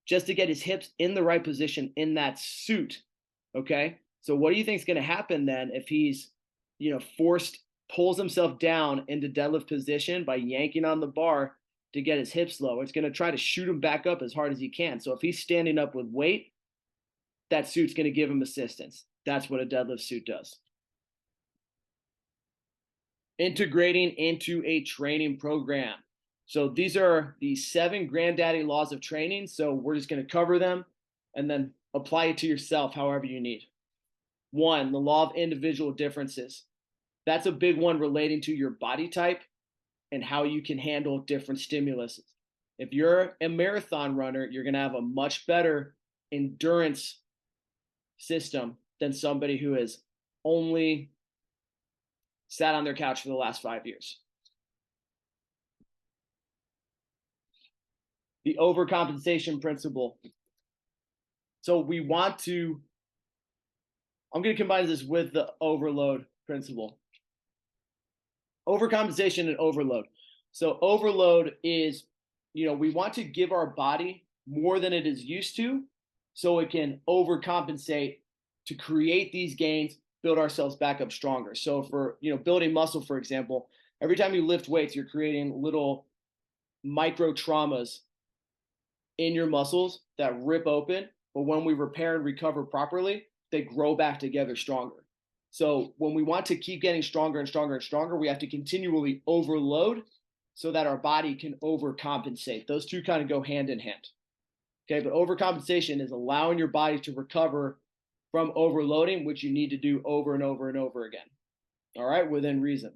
just to get his hips in the right position in that suit. Okay. So what do you think is going to happen then if he's, pulls himself down into deadlift position by yanking on the bar to get his hips low? It's going to try to shoot him back up as hard as he can. So if he's standing up with weight, that suit's going to give him assistance. That's what a deadlift suit does. Integrating into a training program. So these are the 7 granddaddy laws of training. So we're just going to cover them and then apply it to yourself however you need. 1, the law of individual differences. That's a big one relating to your body type and how you can handle different stimuluses. If you're a marathon runner, you're going to have a much better endurance system than somebody who has only sat on their couch for the last 5 years. The overcompensation principle. So we want to, I'm going to combine this with the overload principle. Overcompensation and overload. So overload is, we want to give our body more than it is used to so it can overcompensate to create these gains, build ourselves back up stronger. So for, building muscle, for example, every time you lift weights, you're creating little micro traumas in your muscles that rip open. But when we repair and recover properly, they grow back together stronger. So when we want to keep getting stronger and stronger and stronger, we have to continually overload so that our body can overcompensate. Those two kind of go hand in hand. Okay, but overcompensation is allowing your body to recover from overloading, which you need to do over and over and over again. All right, within reason.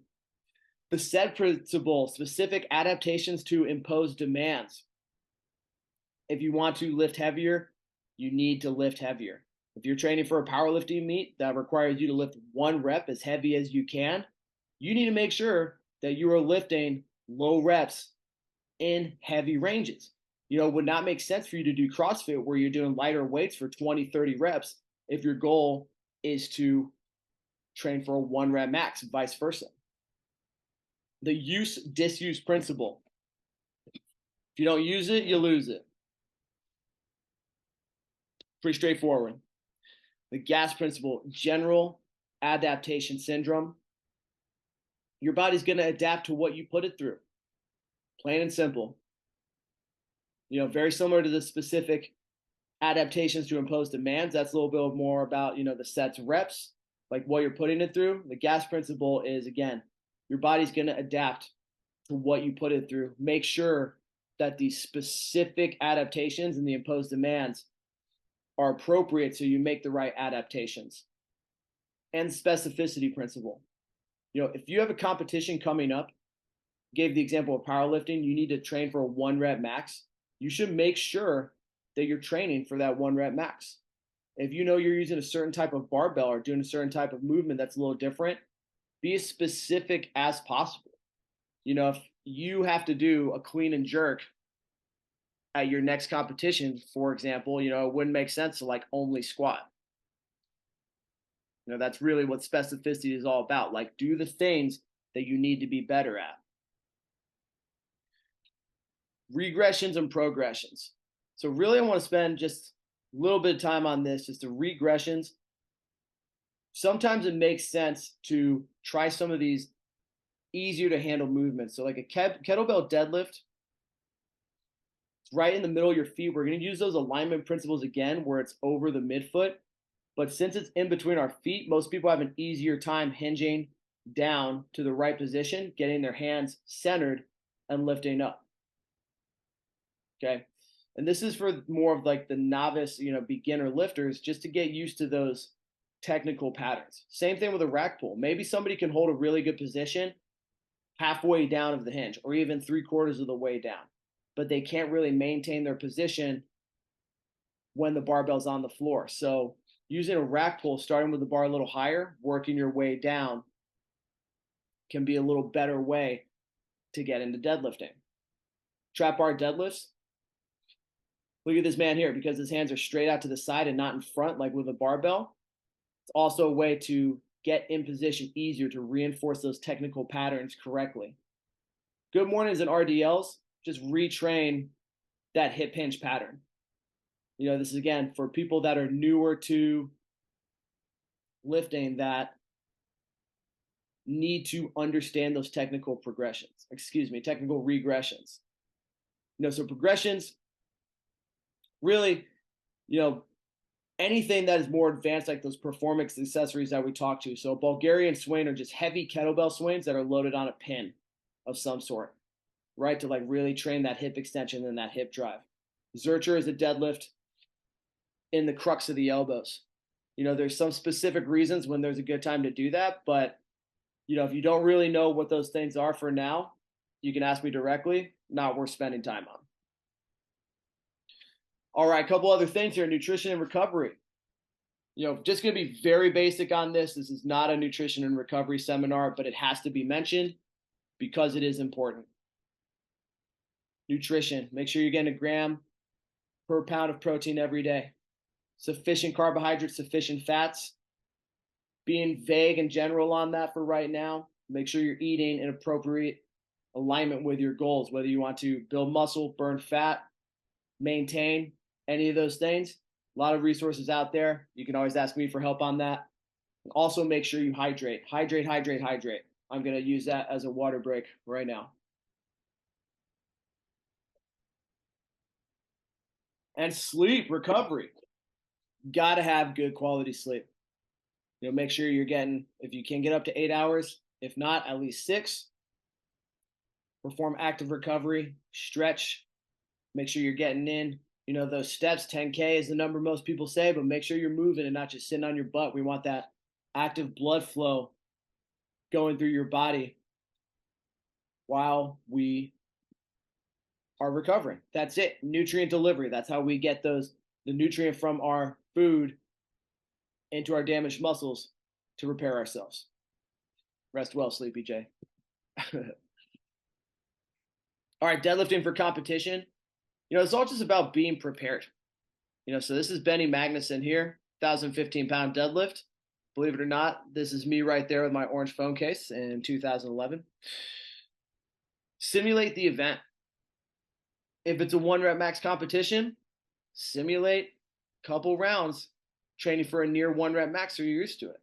The SAID principle, specific adaptations to impose demands. If you want to lift heavier, you need to lift heavier. If you're training for a powerlifting meet that requires you to lift 1 rep as heavy as you can, you need to make sure that you are lifting low reps in heavy ranges. It would not make sense for you to do CrossFit where you're doing lighter weights for 20, 30 reps if your goal is to train for a 1 rep max, vice versa. The use-disuse principle. If you don't use it, you lose it. Pretty straightforward. The GAS principle, general adaptation syndrome. Your body's going to adapt to what you put it through. Plain and simple. Very similar to the specific adaptations to impose demands. That's a little bit more about, the sets, reps, like what you're putting it through. The GAS principle is, again, your body's going to adapt to what you put it through. Make sure that the specific adaptations and the imposed demands are appropriate so you make the right adaptations. And specificity principle. If you have a competition coming up, gave the example of powerlifting, you need to train for a 1 rep max. You should make sure that you're training for that 1 rep max. If you're using a certain type of barbell or doing a certain type of movement that's a little different, be as specific as possible. If you have to do a clean and jerk at your next competition, for example, it wouldn't make sense to only squat. That's really what specificity is all about. Do the things that you need to be better at. Regressions and progressions. So really, I want to spend just a little bit of time on this, just the regressions. Sometimes it makes sense to try some of these easier to handle movements. So like a kettlebell deadlift, it's right in the middle of your feet. We're going to use those alignment principles again, where it's over the midfoot. But since it's in between our feet, most people have an easier time hinging down to the right position, getting their hands centered and lifting up. Okay. And this is for more of the novice, beginner lifters, just to get used to those technical patterns. Same thing with a rack pull. Maybe somebody can hold a really good position halfway down of the hinge or even 3/4 of the way down, but they can't really maintain their position when the barbell's on the floor. So using a rack pull, starting with the bar a little higher, working your way down, can be a little better way to get into deadlifting. Trap bar deadlifts. Look at this man here, because his hands are straight out to the side and not in front like with a barbell. It's also a way to get in position easier, to reinforce those technical patterns correctly. Good mornings and RDLs, just retrain that hip hinge pattern. This is again for people that are newer to lifting, that need to understand those technical regressions. So progressions, really, anything that is more advanced, like those performance accessories that we talked to. So Bulgarian swing are just heavy kettlebell swings that are loaded on a pin of some sort, right? To like really train that hip extension and that hip drive. Zercher is a deadlift in the crux of the elbows. There's some specific reasons when there's a good time to do that, but if you don't really know what those things are for now, you can ask me directly. Not worth spending time on. All right, a couple other things here: nutrition and recovery. Just going to be very basic on this. This is not a nutrition and recovery seminar, but it has to be mentioned because it is important. Nutrition: make sure you're getting a gram per pound of protein every day. Sufficient carbohydrates, sufficient fats. Being vague and general on that for right now. Make sure you're eating in appropriate alignment with your goals, whether you want to build muscle, burn fat, maintain any of those things. A lot of resources out there. You can always ask me for help on that. And also make sure you hydrate. Hydrate, hydrate, hydrate. I'm going to use that as a water break right now. And sleep, recovery. Got to have good quality sleep. Make sure you're getting, if you can get up to 8 hours, if not, at least 6. Perform active recovery, stretch, make sure you're getting in, those steps. 10K is the number most people say, but make sure you're moving and not just sitting on your butt. We want that active blood flow going through your body while we are recovering. That's it. Nutrient delivery. That's how we get the nutrient from our food into our damaged muscles to repair ourselves. Rest well, Sleepy J. All right, deadlifting for competition. It's all just about being prepared. So this is Benny Magnuson here, 1,015-pound deadlift. Believe it or not, this is me right there with my orange phone case in 2011. Simulate the event. If it's a 1-rep max competition, simulate a couple rounds training for a near 1-rep max so you're used to it.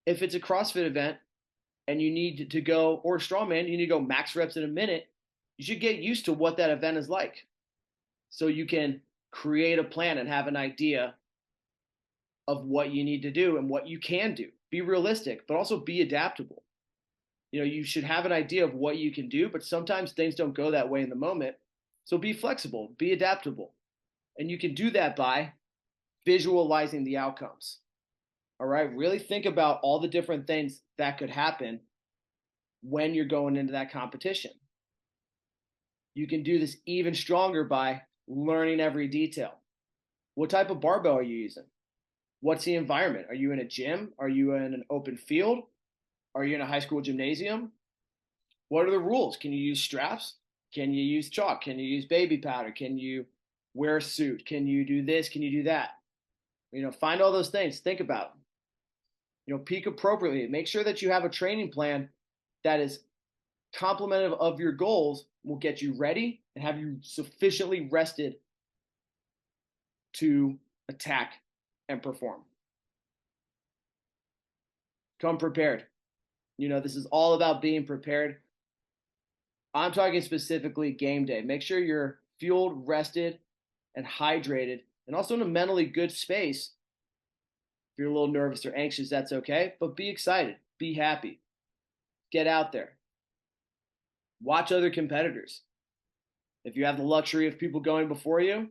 If it's a CrossFit event and you need to go, or strongman, you need to go max reps in a minute, you should get used to what that event is like so you can create a plan and have an idea of what you need to do and what you can do. Be realistic, but also be adaptable. You should have an idea of what you can do, but sometimes things don't go that way in the moment. So be flexible, be adaptable. And you can do that by visualizing the outcomes. All right, really think about all the different things that could happen when you're going into that competition. You can do this even stronger by learning every detail. What type of barbell are you using? What's the environment? Are you in a gym? Are you in an open field? Are you in a high school gymnasium? What are the rules? Can you use straps? Can you use chalk? Can you use baby powder? Can you wear a suit? Can you do this? Can you do that? Find all those things. Think about it. Peak appropriately. Make sure that you have a training plan that is complementive of your goals, will get you ready and have you sufficiently rested to attack and perform. Come prepared. This is all about being prepared. I'm talking specifically game day. Make sure you're fueled, rested, and hydrated, and also in a mentally good space. If you're a little nervous or anxious, that's okay, but be excited, be happy, get out there. Watch other competitors. If you have the luxury of people going before you,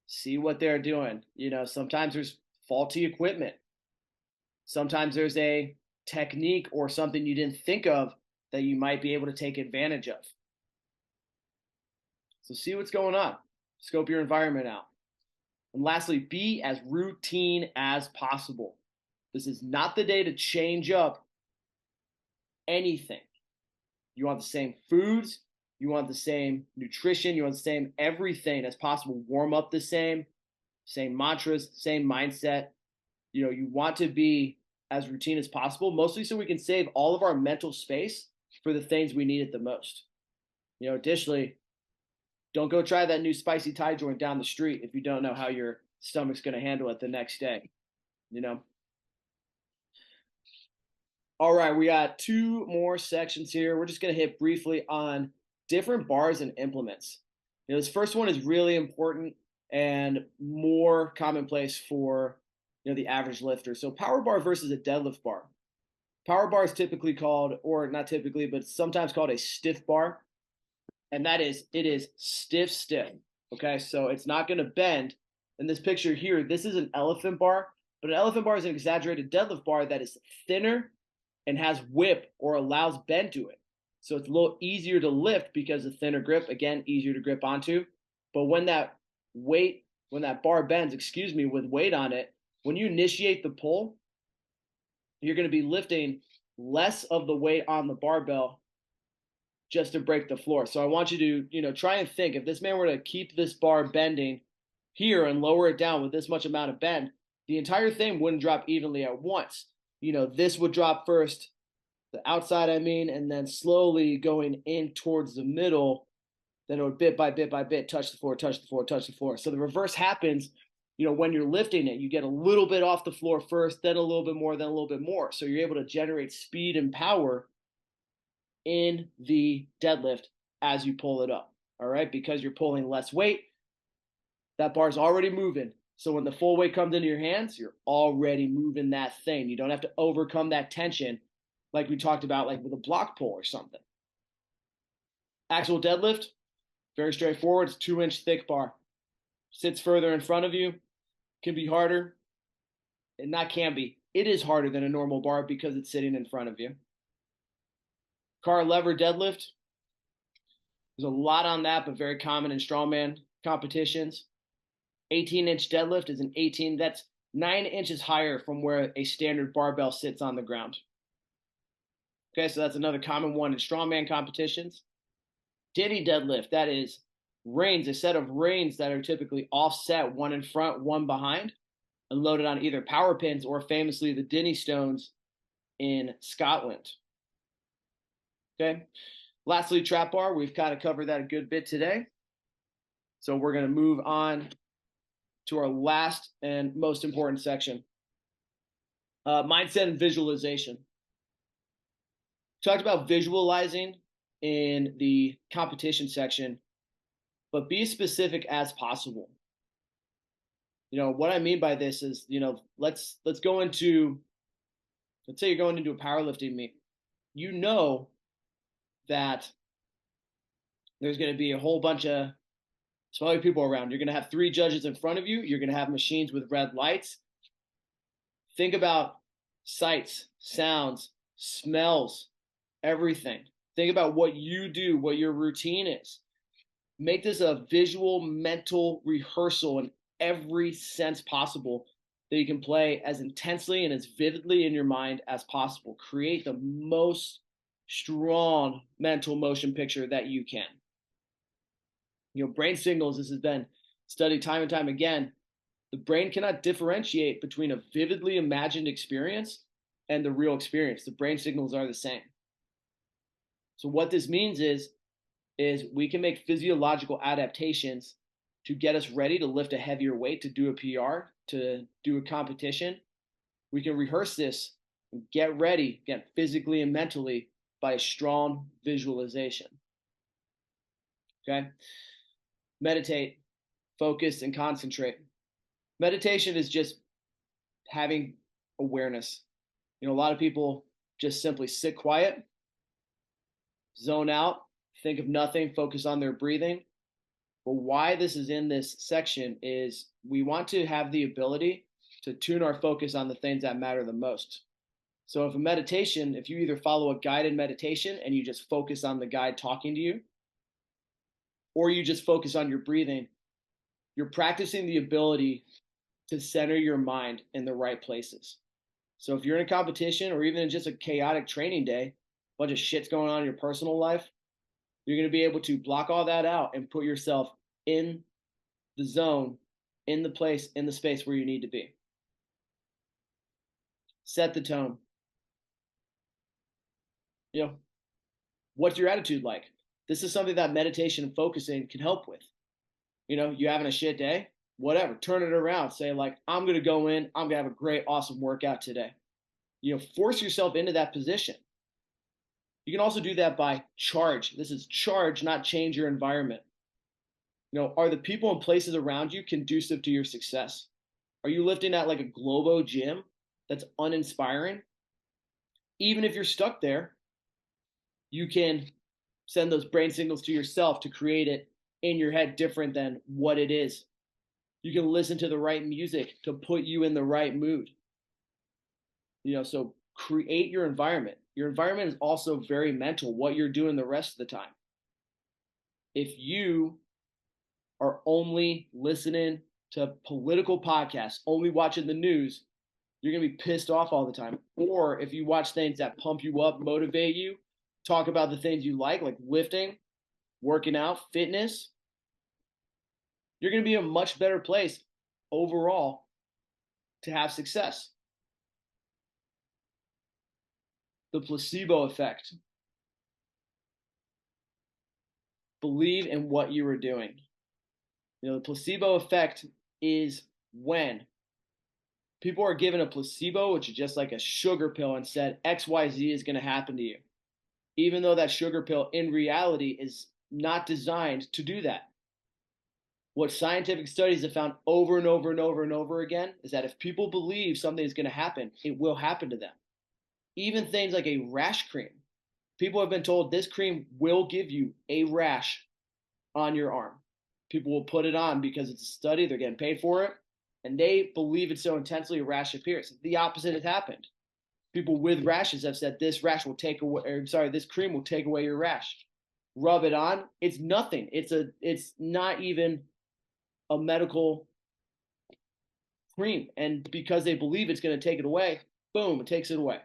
see what they're doing. Sometimes there's faulty equipment. Sometimes there's a technique or something you didn't think of that you might be able to take advantage of. So see what's going on. Scope your environment out. And lastly, be as routine as possible. This is not the day to change up anything. You want the same foods, you want the same nutrition, you want the same everything as possible. Warm up the same mantras, same mindset. You want to be as routine as possible, mostly so we can save all of our mental space for the things we need it the most. Additionally, don't go try that new spicy Thai joint down the street if you don't know how your stomach's going to handle it the next day. All right, we got 2 more sections here. We're just going to hit briefly on different bars and implements. This first one is really important and more commonplace for the average lifter. So power bar versus a deadlift bar. Power bar is typically called, or not typically, but sometimes called a stiff bar. And that is, it is stiff, stiff. Okay, so it's not going to bend. In this picture here, this is an elephant bar, but an elephant bar is an exaggerated deadlift bar that is thinner and has whip or allows bend to it. So it's a little easier to lift because of thinner grip, again, easier to grip onto. But when that bar bends, with weight on it, when you initiate the pull, you're going to be lifting less of the weight on the barbell just to break the floor. So I want you to, try and think, if this man were to keep this bar bending here and lower it down with this much amount of bend, the entire thing wouldn't drop evenly at once. This would drop first, the outside, and then slowly going in towards the middle, then it would bit by bit by bit touch the floor, touch the floor, touch the floor. So the reverse happens, when you're lifting it, you get a little bit off the floor first, then a little bit more, then a little bit more. So you're able to generate speed and power in the deadlift as you pull it up. All right, because you're pulling less weight, that bar's already moving. So when the full weight comes into your hands, you're already moving that thing. You don't have to overcome that tension like we talked about, like with a block pull or something. Actual deadlift, very straightforward. It's 2-inch thick bar. Sits further in front of you. Can be harder. And not can be. It is harder than a normal bar because it's sitting in front of you. Car lever deadlift. There's a lot on that, but very common in strongman competitions. 18-inch deadlift is an 18. That's 9 inches higher from where a standard barbell sits on the ground. Okay, so that's another common one in strongman competitions. Diddy deadlift, that is reins, a set of reins that are typically offset, one in front, one behind, and loaded on either power pins or famously the Dinnie stones in Scotland. Okay, lastly, trap bar. We've kind of covered that a good bit today. So we're going to move on to our last and most important section, mindset and visualization. We talked about visualizing in the competition section, but be as specific as possible. What I mean by this is, let's go into, let's say you're going into a powerlifting meet. That there's going to be a whole bunch of smaller people around. You're going to have 3 judges in front of you. You're going to have machines with red lights. Think about sights, sounds, smells, everything. Think about what you do, what your routine is. Make this a visual mental rehearsal in every sense possible that you can play as intensely and as vividly in your mind as possible. Create the most strong mental motion picture that you can. Brain signals, this has been studied time and time again. The brain cannot differentiate between a vividly imagined experience and the real experience. The brain signals are the same. So what this means is we can make physiological adaptations to get us ready to lift a heavier weight, to do a PR, to do a competition. We can rehearse this and get ready, again, physically and mentally, by a strong visualization. Okay? Meditate, focus, and concentrate. Meditation is just having awareness. A lot of people just simply sit quiet, zone out, think of nothing, focus on their breathing. But why this is in this section is we want to have the ability to tune our focus on the things that matter the most. So if you either follow a guided meditation and you just focus on the guide talking to you, or you just focus on your breathing, you're practicing the ability to center your mind in the right places. So if you're in a competition or even in just a chaotic training day, a bunch of shit's going on in your personal life, you're going to be able to block all that out and put yourself in the zone, in the place, in the space where you need to be. Set the tone. What's your attitude like? This is something that meditation and focusing can help with. You having a shit day? Whatever, turn it around. Say like, I'm going to go in, I'm going to have a great, awesome workout today. Force yourself into that position. You can also do that by charge. This is charge, not change your environment. Are the people and places around you conducive to your success? Are you lifting at like a Globo gym that's uninspiring? Even if you're stuck there, you can send those brain signals to yourself to create it in your head different than what it is. You can listen to the right music to put you in the right mood. So create your environment. Your environment is also very mental, what you're doing the rest of the time. If you are only listening to political podcasts, only watching the news, you're going to be pissed off all the time. Or if you watch things that pump you up, motivate you, talk about the things you like lifting, working out, fitness, you're going to be in a much better place overall to have success. The placebo effect. Believe in what you are doing. The placebo effect is when people are given a placebo, which is just like a sugar pill, and said XYZ is going to happen to you, even though that sugar pill in reality is not designed to do that. What scientific studies have found over and over and over and over again is that if people believe something is going to happen, it will happen to them. Even things like a rash cream. People have been told this cream will give you a rash on your arm. People will put it on because it's a study, they're getting paid for it, and they believe it so intensely a rash appears. The opposite has happened. People with rashes have said this rash will take away, this cream will take away your rash. Rub it on, it's nothing. It's not even a medical cream. And because they believe it's going to take it away, boom, it takes it away.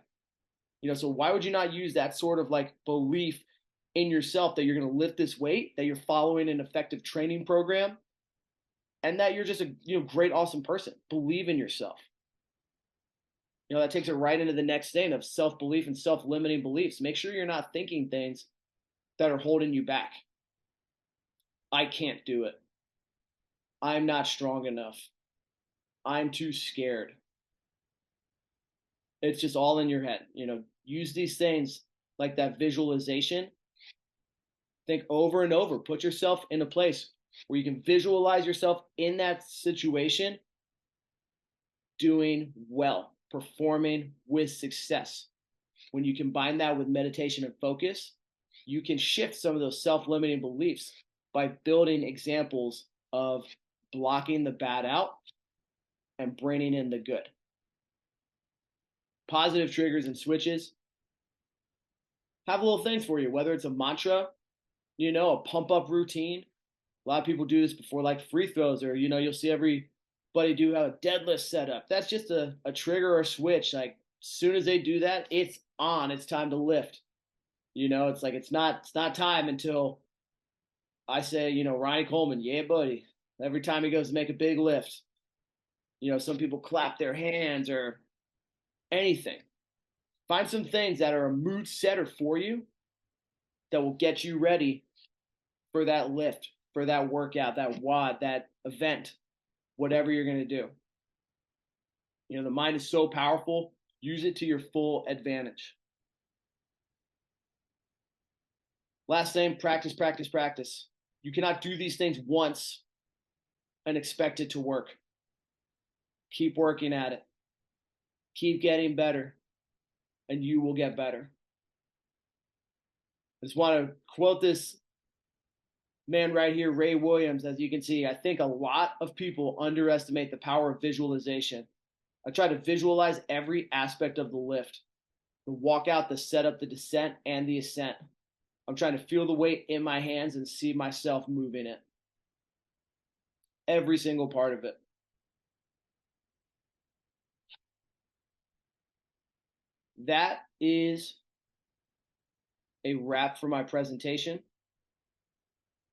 So why would you not use that sort of like belief in yourself that you're going to lift this weight, that you're following an effective training program, and that you're just a great, awesome person? Believe in yourself. That takes it right into the next thing of self-belief and self-limiting beliefs. Make sure you're not thinking things that are holding you back. I can't do it. I'm not strong enough. I'm too scared. It's just all in your head. Use these things like that visualization. Think over and over. Put yourself in a place where you can visualize yourself in that situation doing well, performing with success. When you combine that with meditation and focus, you can shift some of those self-limiting beliefs by building examples of blocking the bad out and bringing in the good. Positive triggers and switches. Have little things for you, whether it's a mantra, a pump up routine. A lot of people do this before like free throws, or you'll see everybody do a deadlift setup. That's just a trigger or a switch. Like as soon as they do that, it's on. It's time to lift. It's like it's not time until I say, Ronnie Coleman, yeah, buddy. Every time he goes to make a big lift, some people clap their hands or anything. Find some things that are a mood setter for you that will get you ready for that lift, for that workout, that WOD, that event, whatever you're going to do. The mind is so powerful. Use it to your full advantage. Last thing, practice, practice, practice. You cannot do these things once and expect it to work. Keep working at it. Keep getting better, and you will get better. I just want to quote this man right here, Ray Williams. As you can see, I think a lot of people underestimate the power of visualization. I try to visualize every aspect of the lift, the walkout, the setup, the descent, and the ascent. I'm trying to feel the weight in my hands and see myself moving it. Every single part of it. That is a wrap for my presentation.